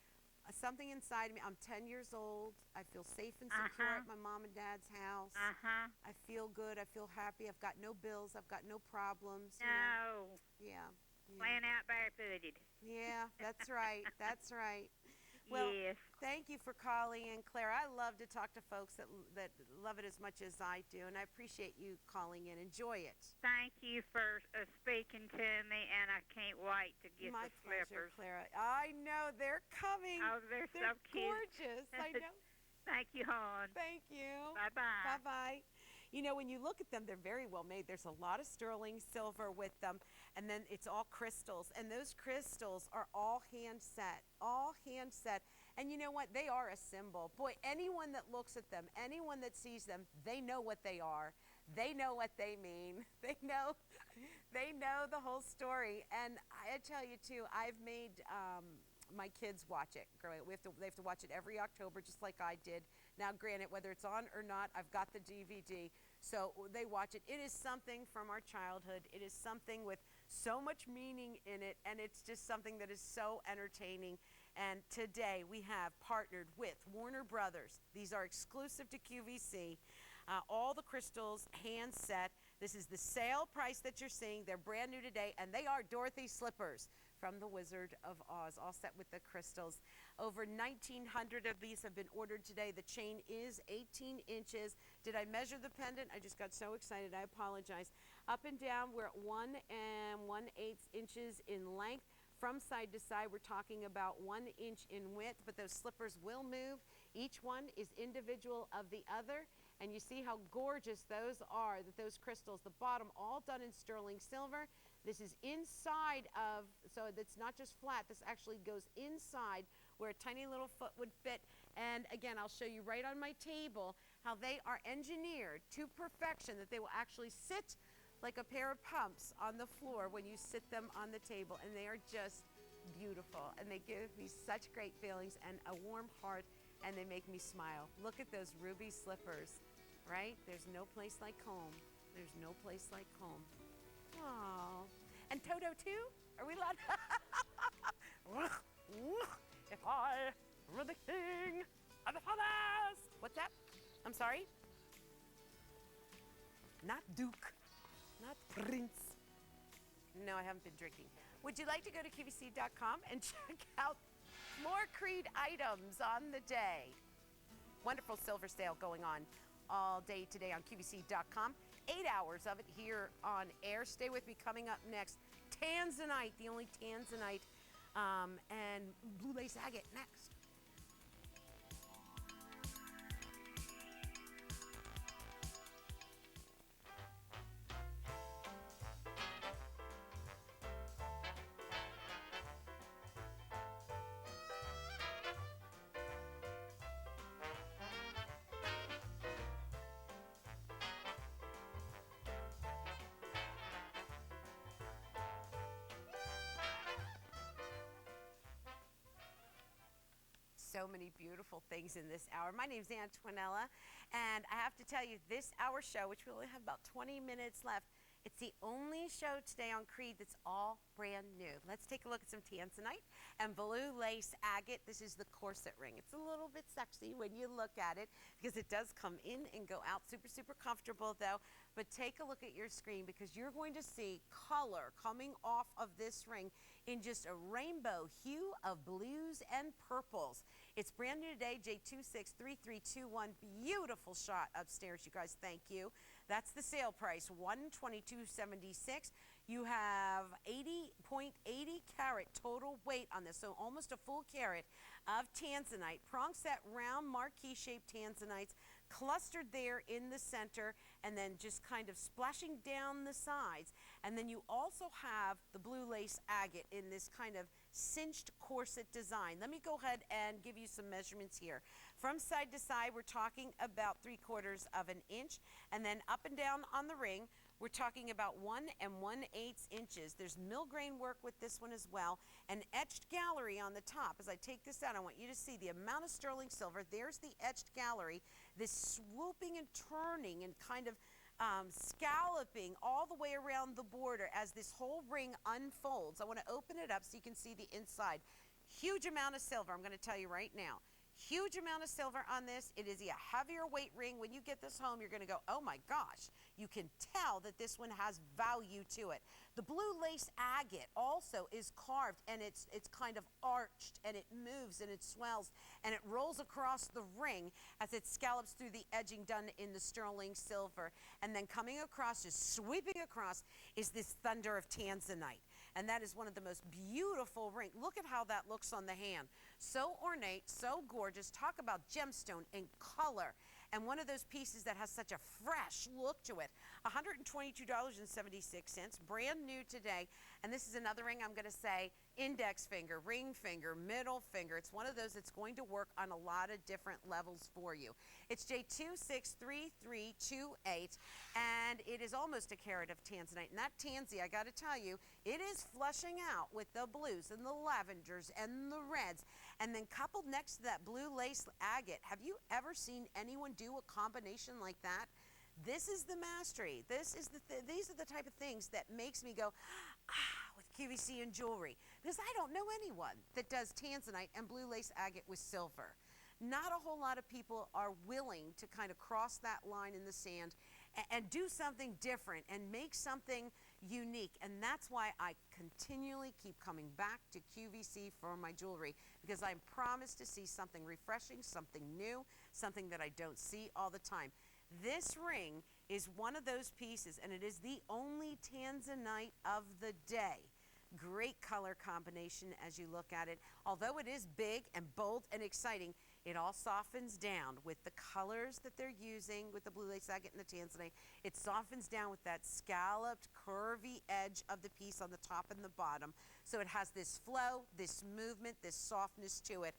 something inside me, I'm 10 years old. I feel safe and secure at my mom and dad's house. I feel good. I feel happy. I've got no bills. I've got no problems.
No.
Yeah.
Playing out barefooted.
Yeah, that's right. That's right. Well,
yes.
Thank you for calling in, Claire. I love to talk to folks that love it as much as I do, and I appreciate you calling in. Enjoy it.
Thank you for speaking to me, and I can't wait to get
My
the slippers.
pleasure, Clara. I know they're coming.
Oh, they're so cute.
Gorgeous. I know.
Thank you, hon.
Thank you.
Bye-bye.
Bye-bye. When you look at them, they're very well made. There's a lot of sterling silver with them, and then it's all crystals. And those crystals are all hand set, And you know what? They are a symbol. Boy, anyone that looks at them, anyone that sees them, they know what they are. they know what they mean. They know the whole story. And I tell you too, I've made my kids watch it. They have to watch it every October, just like I did. Now, granted, whether it's on or not, I've got the DVD, so they watch it. It is something from our childhood. It is something with so much meaning in it, and it's just something that is so entertaining. And today we have partnered with Warner Brothers. These are exclusive to QVC. All the crystals hand set. This is the sale price that you're seeing. They're brand new today, and they are Dorothy Slippers from The Wizard of Oz, all set with the crystals. Over 1,900 of these have been ordered today. The chain is 18 inches. Did I measure the pendant? I just got so excited. I apologize. Up and down, we're at 1 1/8 inches in length. From side to side, we're talking about 1 inch in width, but those slippers will move. Each one is individual of the other. And you see how gorgeous those are, those crystals. The bottom all done in sterling silver. This is inside of, so that's not just flat, this actually goes inside where a tiny little foot would fit. And again, I'll show you right on my table how they are engineered to perfection, that they will actually sit like a pair of pumps on the floor when you sit them on the table. And they are just beautiful. And they give me such great feelings and a warm heart, and they make me smile. Look at those ruby slippers, right? There's no place like home. There's no place like home. Aww. And Toto too? Are we allowed? If I were the king of the forest. What's that? I'm sorry? Not Duke. Not Prince. No, I haven't been drinking. Would you like to go to QVC.com and check out more Creede items on the day? Wonderful silver sale going on all day today on QVC.com. 8 hours of it here on air. Stay with me. Coming up next, Tanzanite, the only Tanzanite, and blue lace agate next. So many beautiful things in this hour. My name's Antonella, and I have to tell you, this hour show, which we only have about 20 minutes left, it's the only show today on Creede that's all brand new. Let's take a look at some Tanzanite and blue lace agate. This is the corset ring. It's a little bit sexy when you look at it because it does come in and go out. Super, super comfortable though. But take a look at your screen because you're going to see color coming off of this ring in just a rainbow hue of blues and purples. It's brand new today, J263321. Beautiful shot upstairs, you guys. Thank you. That's the sale price, $122.76. You have 80.80 carat total weight on this, so almost a full carat of Tanzanite. Prong set round marquee shaped Tanzanites clustered there in the center and then just kind of splashing down the sides. And then you also have the blue lace agate in this kind of cinched corset design. Let me go ahead and give you some measurements here. From side to side, we're talking about 3/4 of an inch, and then up and down on the ring, we're talking about 1 1/8 inches. There's mill grain work with this one as well. An etched gallery on the top. As I take this out, I want you to see the amount of sterling silver. There's the etched gallery. This swooping and turning and kind of scalloping all the way around the border as this whole ring unfolds. I want to open it up so you can see the inside. Huge amount of silver, I'm going to tell you right now. Huge amount of silver on this. It is a heavier weight ring. When you get this home, you're going to go, oh my gosh. You can tell that this one has value to it. The blue lace agate also is carved, and it's kind of arched, and it moves and it swells and it rolls across the ring as it scallops through the edging done in the sterling silver. And then coming across, just sweeping across, is this thunder of Tanzanite. And that is one of the most beautiful rings. Look at how that looks on the hand. So ornate, so gorgeous. Talk about gemstone and color. And one of those pieces that has such a fresh look to it. $122.76, brand new today. And this is another ring I'm going to say index finger, ring finger, middle finger. It's one of those that's going to work on a lot of different levels for you. It's J263328, and it is almost a carat of tanzanite. And that tansy, I got to tell you, it is flushing out with the blues and the lavenders and the reds. And then coupled next to that blue lace agate, have you ever seen anyone do a combination like that? This is the mastery. These are the type of things that makes me go, with QVC and jewelry. Because I don't know anyone that does tanzanite and blue lace agate with silver. Not a whole lot of people are willing to kind of cross that line in the sand and do something different and make something unique. And that's why I continually keep coming back to QVC for my jewelry, because I'm promised to see something refreshing, something new, something that I don't see all the time. This ring is one of those pieces, and it is the only tanzanite of the day. Great color combination as you look at it. Although it is big and bold and exciting, it all softens down with the colors that they're using with the blue lace agate and the tanzanite. It softens down with that scalloped, curvy edge of the piece on the top and the bottom. So it has this flow, this movement, this softness to it.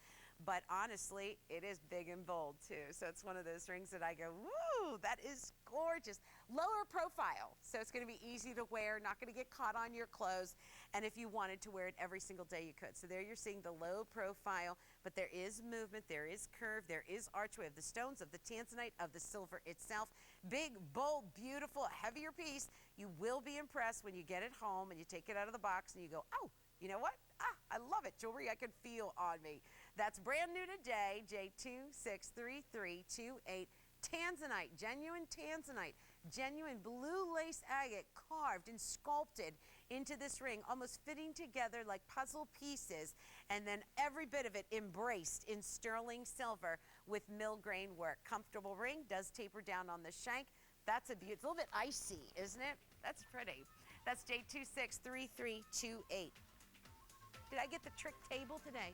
But honestly, it is big and bold too. So it's one of those rings that I go, woo, that is gorgeous. Lower profile, so it's going to be easy to wear, not going to get caught on your clothes. And if you wanted to wear it every single day, you could. So there you're seeing the low profile, but there is movement, there is curve, there is archway of the stones, of the tanzanite, of the silver itself. Big, bold, beautiful, heavier piece. You will be impressed when you get it home and you take it out of the box and you go, oh, you know what? I love it. Jewelry I can feel on me. That's brand new today, J263328. Tanzanite, genuine blue lace agate carved and sculpted into this ring, almost fitting together like puzzle pieces, and then every bit of it embraced in sterling silver with mill grain work. Comfortable ring, does taper down on the shank. That's a beauty. It's a little bit icy, isn't it? That's pretty. That's J263328. Did I get the trick table today?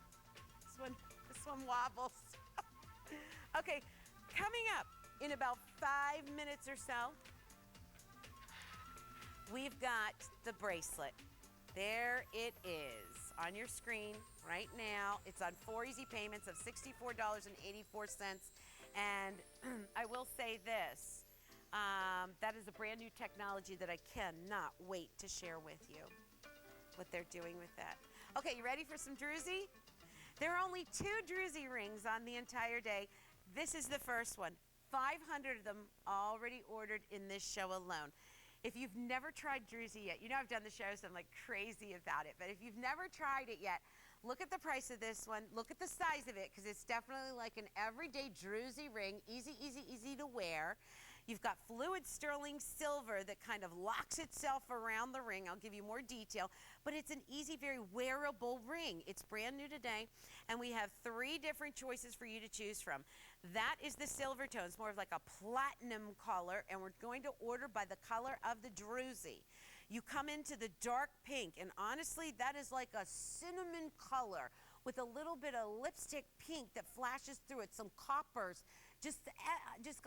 This one wobbles. Okay, coming up in about 5 minutes or so, we've got the bracelet. There it is on your screen right now. It's on 4 easy payments of $64.84. And I will say this, that is a brand new technology that I cannot wait to share with you, what they're doing with that. Okay, you ready for some Drusy? There are only 2 Drusy rings on the entire day. This is the first one. 500 of them already ordered in this show alone. If you've never tried Drusy yet, you know I've done the show, so I'm like crazy about it. But if you've never tried it yet, look at the price of this one. Look at the size of it, because it's definitely like an everyday Drusy ring. Easy, easy, easy to wear. You've got fluid sterling silver that kind of locks itself around the ring. I'll give you more detail, but it's an easy, very wearable ring. It's brand new today, and we have 3 different choices for you to choose from. That is the silver tone. It's more of like a platinum color, and we're going to order by the color of the Drusy. You come into the dark pink, and honestly, that is like a cinnamon color with a little bit of lipstick pink that flashes through it, some coppers, just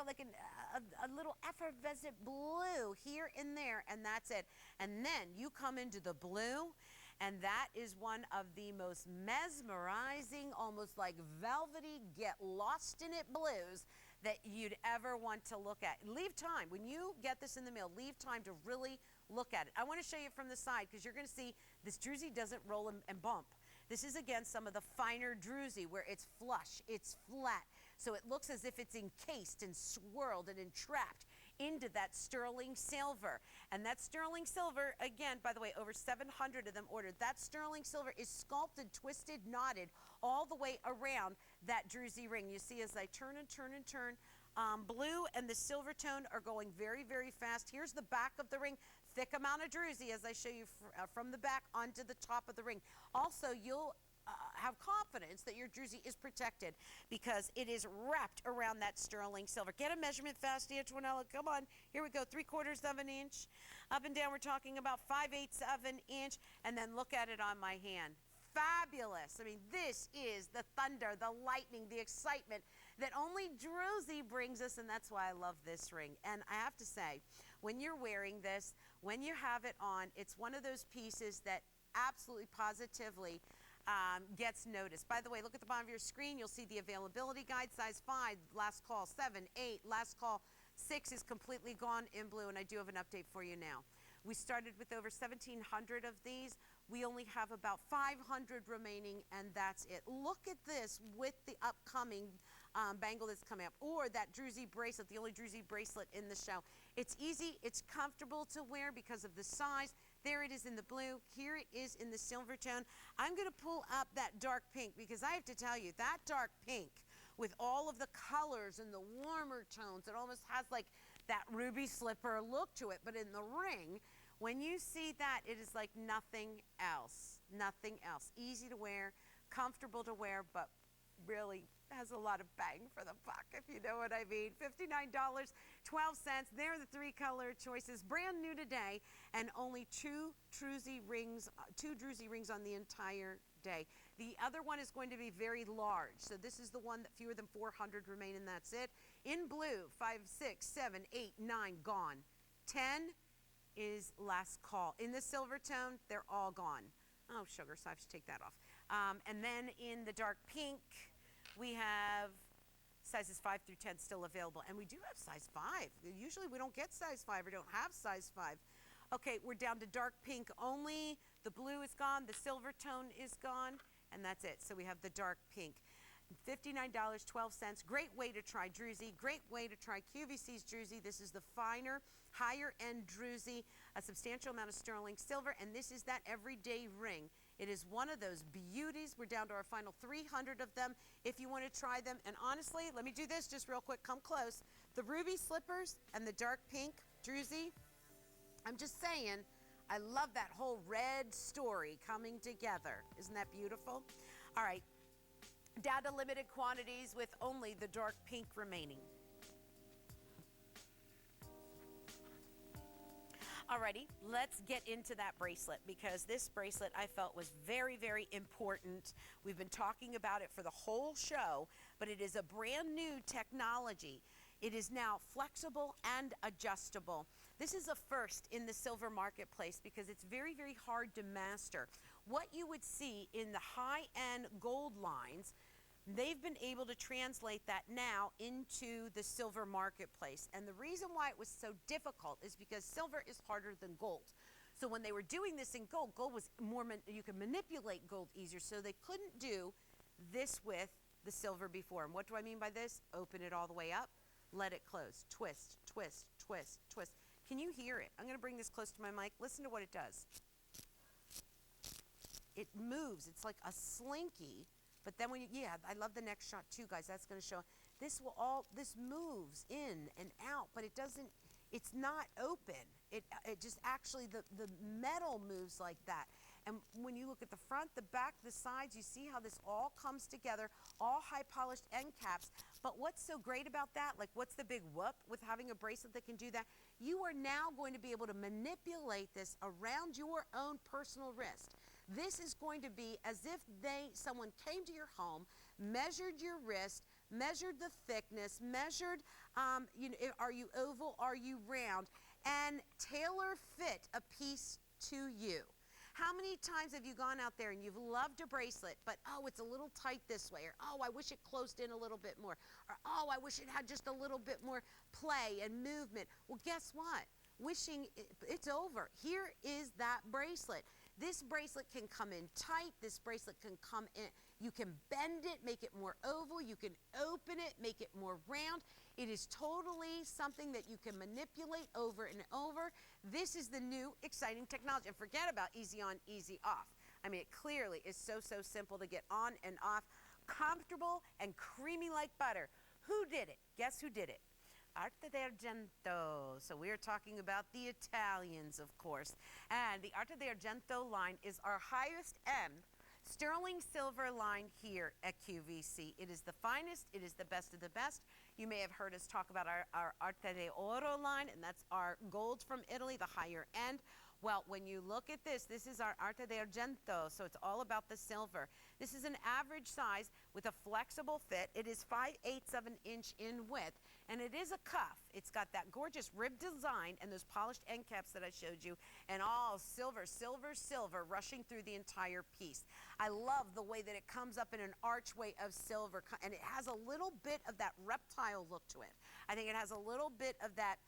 like a little effervescent blue here and there, and that's it. And then you come into the blue, and that is one of the most mesmerizing, almost like velvety, get lost in it blues that you'd ever want to look at. Leave time. When you get this in the mail, leave time to really look at it. I want to show you from the side, because you're going to see this Drusy doesn't roll and bump. This is, again, some of the finer Drusy where it's flush, it's flat. So it looks as if it's encased and swirled and entrapped into that sterling silver. And that sterling silver, again, by the way, over 700 of them ordered. That sterling silver is sculpted, twisted, knotted all the way around that Drusy ring. You see as I turn and turn and turn, blue and the silver tone are going very, very fast. Here's the back of the ring. Thick amount of Drusy as I show you from the back onto the top of the ring. Also, you'll have confidence that your Drusy is protected because it is wrapped around that sterling silver. Get a measurement fast, Antonella. Come on. Here we go. 3/4 of an inch. Up and down, we're talking about 5/8 of an inch. And then look at it on my hand. Fabulous. I mean, this is the thunder, the lightning, the excitement that only Drusy brings us, and that's why I love this ring. And I have to say, when you're wearing this, when you have it on, it's one of those pieces that absolutely positively gets noticed. By the way, look at the bottom of your screen. You'll see the availability guide, size 5, last call 7, 8, last call 6 is completely gone in blue, and I do have an update for you now. We started with over 1,700 of these. We only have about 500 remaining, and that's it. Look at this with the upcoming bangle that's coming up, or that Drusy bracelet, the only Drusy bracelet in the show. It's easy, it's comfortable to wear because of the size. There it is in the blue. Here it is in the silver tone. I'm going to pull up that dark pink because I have to tell you, that dark pink with all of the colors and the warmer tones, it almost has like that ruby slipper look to it, but in the ring, when you see that, it is like nothing else. Nothing else. Easy to wear, comfortable to wear, but really has a lot of bang for the buck, if you know what I mean. $59.12. There are the 3 color choices, brand new today, and only 2 Drusy rings on the entire day. The other one is going to be very large, so this is the one that fewer than 400 remain, and that's it. In blue, 5, 6, 7, 8, 9, gone. 10 is last call. In the silver tone, they're all gone. Oh, sugar, so I have to take that off. And then in the dark pink, we have sizes 5 through 10 still available. And we do have size 5. Usually we don't get size 5 or don't have size 5. Okay, we're down to dark pink only. The blue is gone. The silver tone is gone. And that's it. So we have the dark pink. $59.12. Great way to try Drusy. Great way to try QVC's Drusy. This is the finer, higher end Drusy. A substantial amount of sterling silver. And this is that everyday ring. It is one of those beauties. We're down to our final 300 of them if you want to try them. And honestly, let me do this just real quick. Come close. The ruby slippers and the dark pink Drusy, I'm just saying, I love that whole red story coming together. Isn't that beautiful? All right. Down to limited quantities with only the dark pink remaining. Alrighty, let's get into that bracelet because this bracelet I felt was very, very important. We've been talking about it for the whole show, but it is a brand new technology. It is now flexible and adjustable. This is a first in the silver marketplace because it's very, very hard to master. What you would see in the high-end gold lines, they've been able to translate that now into the silver marketplace. And the reason why it was so difficult is because silver is harder than gold. So when they were doing this in gold, gold was more, you could manipulate gold easier. So they couldn't do this with the silver before. And what do I mean by this? Open it all the way up, let it close, twist, twist, twist, twist. Can you hear it? I'm going to bring this close to my mic. Listen to what it does. It moves. It's like a slinky. But then when you, I love the next shot too, guys. That's going to show. This moves in and out, but it doesn't, it's not open. It just actually, the metal moves like that. And when you look at the front, the back, the sides, you see how this all comes together, all high polished end caps. But what's so great about that? Like, what's the big whoop with having a bracelet that can do that? You are now going to be able to manipulate this around your own personal wrist. This is going to be as if someone came to your home, measured your wrist, measured the thickness, measured, are you oval, are you round, and tailor fit a piece to you. How many times have you gone out there and you've loved a bracelet, but oh, it's a little tight this way, or oh, I wish it closed in a little bit more, or oh, I wish it had just a little bit more play and movement. Well, guess what? Wishing it's over. Here is that bracelet. This bracelet can come in tight. This bracelet can come in. You can bend it, make it more oval. You can open it, make it more round. It is totally something that you can manipulate over and over. This is the new exciting technology. And forget about easy on, easy off. I mean, it clearly is so simple to get on and off. Comfortable and creamy like butter. Who did it? Guess who did it? Arte d'Argento. So we are talking about the Italians, of course. And the Arte d'Argento line is our highest end sterling silver line here at QVC. It is the finest. It is the best of the best. You may have heard us talk about our Arte de Oro line, and that's our gold from Italy, the higher end. Well, when you look at this, this is our Arte de Argento, so it's all about the silver. This is an average size with a flexible fit. It is 5/8 of an inch in width, and it is a cuff. It's got that gorgeous rib design and those polished end caps that I showed you, and all silver, silver, silver rushing through the entire piece. I love the way that it comes up in an archway of silver, and it has a little bit of that reptile look to it. I think it has a little bit of that,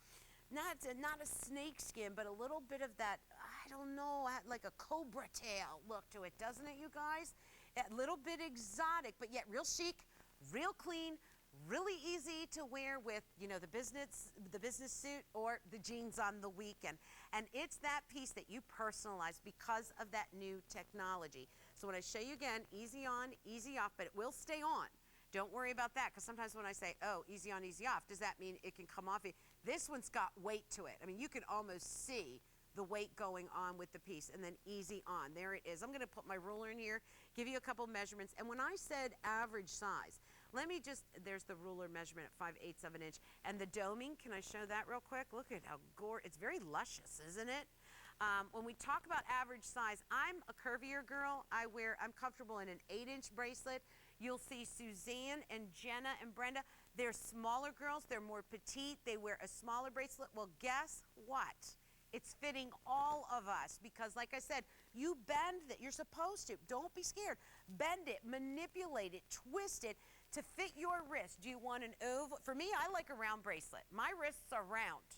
not a snake skin, but a little bit of that, I don't know, like a cobra tail look to it, doesn't it, you guys? A little bit exotic, but yet real chic, real clean, really easy to wear with, you know, the business suit or the jeans on the weekend. And it's that piece that you personalize because of that new technology. So when I show you again, easy on, easy off, but it will stay on. Don't worry about that, because sometimes when I say, oh, easy on, easy off, does that mean it can come off? This one's got weight to it. I mean, you can almost see the weight going on with the piece, and then easy on. There it is. I'm going to put my ruler in here, give you a couple measurements. And when I said average size, let me just, there's the ruler measurement at 5/8 of an inch. And the doming, can I show that real quick? Look at how gorgeous. It's very luscious, isn't it? When we talk about average size, I'm a curvier girl. I'm comfortable in an 8-inch bracelet. You'll see Susanne and Jenna and Brenda. They're smaller girls. They're more petite. They wear a smaller bracelet. Well, guess what? It's fitting all of us because, like I said, you bend that. You're supposed to. Don't be scared. Bend it, manipulate it, twist it to fit your wrist. Do you want an oval? For me, I like a round bracelet. My wrists are round.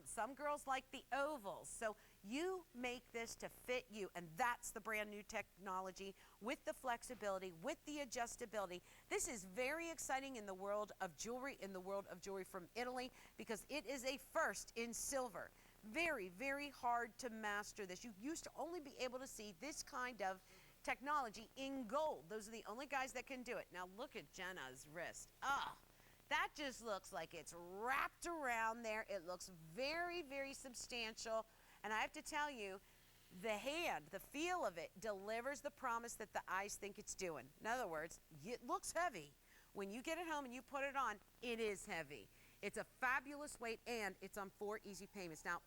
Some girls like the ovals. So you make this to fit you, and that's the brand new technology with the flexibility, with the adjustability. This is very exciting in the world of jewelry, from Italy, because it is a first in silver. Very, very hard to master this. You used to only be able to see this kind of technology in gold. Those are the only guys that can do it. Now look at Jenna's wrist. That just looks like it's wrapped around there. It looks very, very substantial. And I have to tell you, the hand, the feel of it, delivers the promise that the eyes think it's doing. In other words, it looks heavy. When you get it home and you put it on, it is heavy. It's a fabulous weight, and it's on 4 easy payments. Now,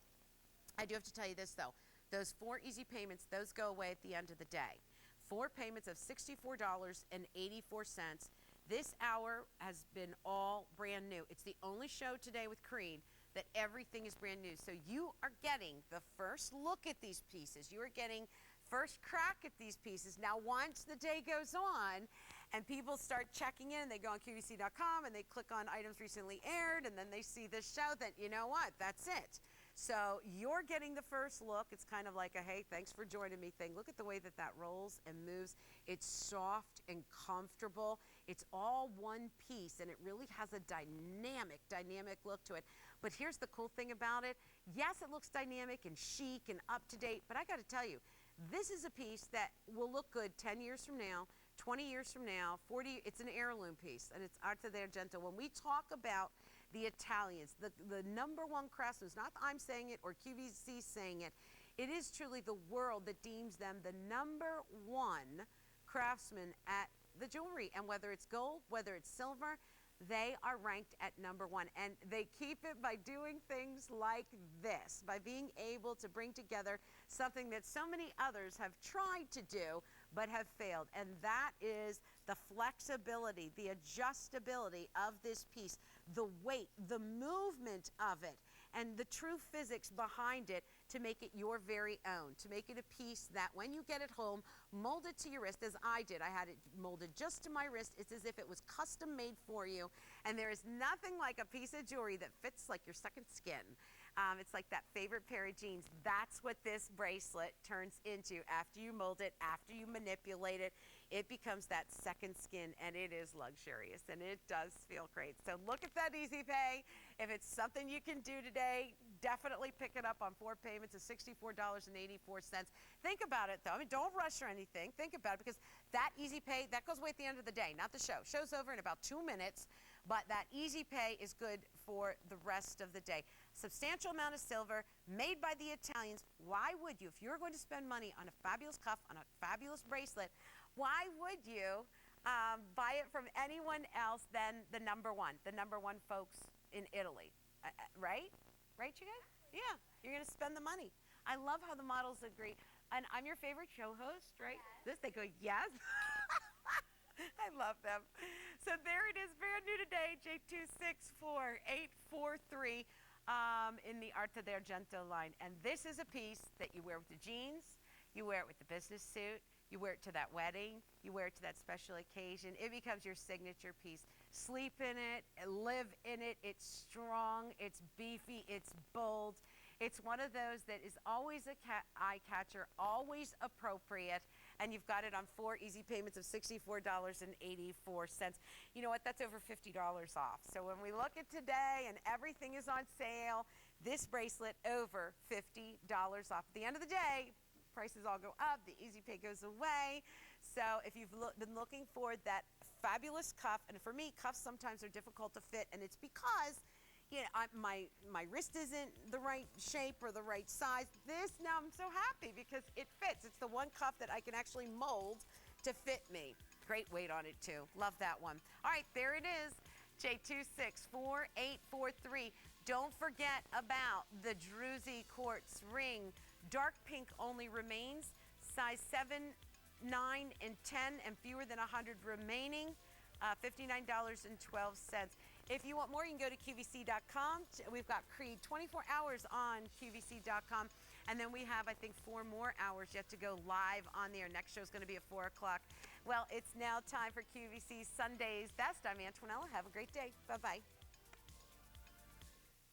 I do have to tell you this, though. Those 4 easy payments, those go away at the end of the day. 4 payments of $64.84. This hour has been all brand new. It's the only show today with Creede that everything is brand new. So you are getting the first look at these pieces. You are getting first crack at these pieces. Now, once the day goes on and people start checking in, they go on QVC.com and they click on items recently aired, and then they see this show, that, you know what, that's it. So you're getting the first look. It's kind of like a, hey, thanks for joining me thing. Look at the way that that rolls and moves. It's soft and comfortable. It's all one piece, and it really has a dynamic look to it. But here's the cool thing about it. Yes, it looks dynamic and chic and up to date, but I got to tell you, this is a piece that will look good 10 years from now, 20 years from now, 40. It's an heirloom piece, and it's Arte de Argento. When we talk about the Italians, the number one craftsmen, not I'm saying it or QVC saying it, it is truly the world that deems them the number one craftsman at the jewelry. And whether it's gold, whether it's silver, they are ranked at number one. And they keep it by doing things like this, by being able to bring together something that so many others have tried to do but have failed. And that is the flexibility, the adjustability of this piece, the weight, the movement of it, and the true physics behind it to make it your very own, to make it a piece that when you get it home, mold it to your wrist, as I did. I had it molded just to my wrist. It's as if it was custom made for you, and there is nothing like a piece of jewelry that fits like your second skin. It's like that favorite pair of jeans. That's what this bracelet turns into after you mold it, after you manipulate it. It becomes that second skin, and it is luxurious, and it does feel great. So look at that easy pay. If it's something you can do today, definitely pick it up on 4 payments of $64.84. Think about it, though. I mean, don't rush or anything. Think about it, because that easy pay, that goes away at the end of the day, not the show. Show's over in about 2 minutes, but that easy pay is good for the rest of the day. Substantial amount of silver, made by the Italians. Why would you, if you're going to spend money on a fabulous cuff, on a fabulous bracelet, why would you buy it from anyone else than the number one folks in Italy. Right? Right, you guys? Yeah, you're going to spend the money. I love how the models agree. And I'm your favorite show host, right? They go, yes. I love them. So there it is, brand new today, J264843 in the Arte d'Argento line. And this is a piece that you wear with the jeans, you wear it with the business suit, you wear it to that wedding, you wear it to that special occasion. It becomes your signature piece. Sleep in it, live in it. It's strong, it's beefy, it's bold. It's one of those that is always a eye catcher, always appropriate, and you've got it on 4 easy payments of $64.84. You know what? That's over $50 off. So when we look at today and everything is on sale, this bracelet over $50 off. At the end of the day, prices all go up, the easy pay goes away. So if you've been looking for that fabulous cuff, and for me, cuffs sometimes are difficult to fit, and it's because my wrist isn't the right shape or the right size. Now I'm so happy because it fits. It's the one cuff that I can actually mold to fit me. Great weight on it too. Love that one. All right, there it is, J264843. Don't forget about the Drusy Quartz ring. Dark pink only remains, size 7, 9, and 10, and fewer than 100 remaining, $59.12. If you want more, you can go to QVC.com. We've got Creede 24 hours on QVC.com. And then we have, I think, 4 more hours yet to go live on the air. Next show is going to be at 4 o'clock. Well, it's now time for QVC Sunday's Best. I'm Antonella. Have a great day. Bye-bye.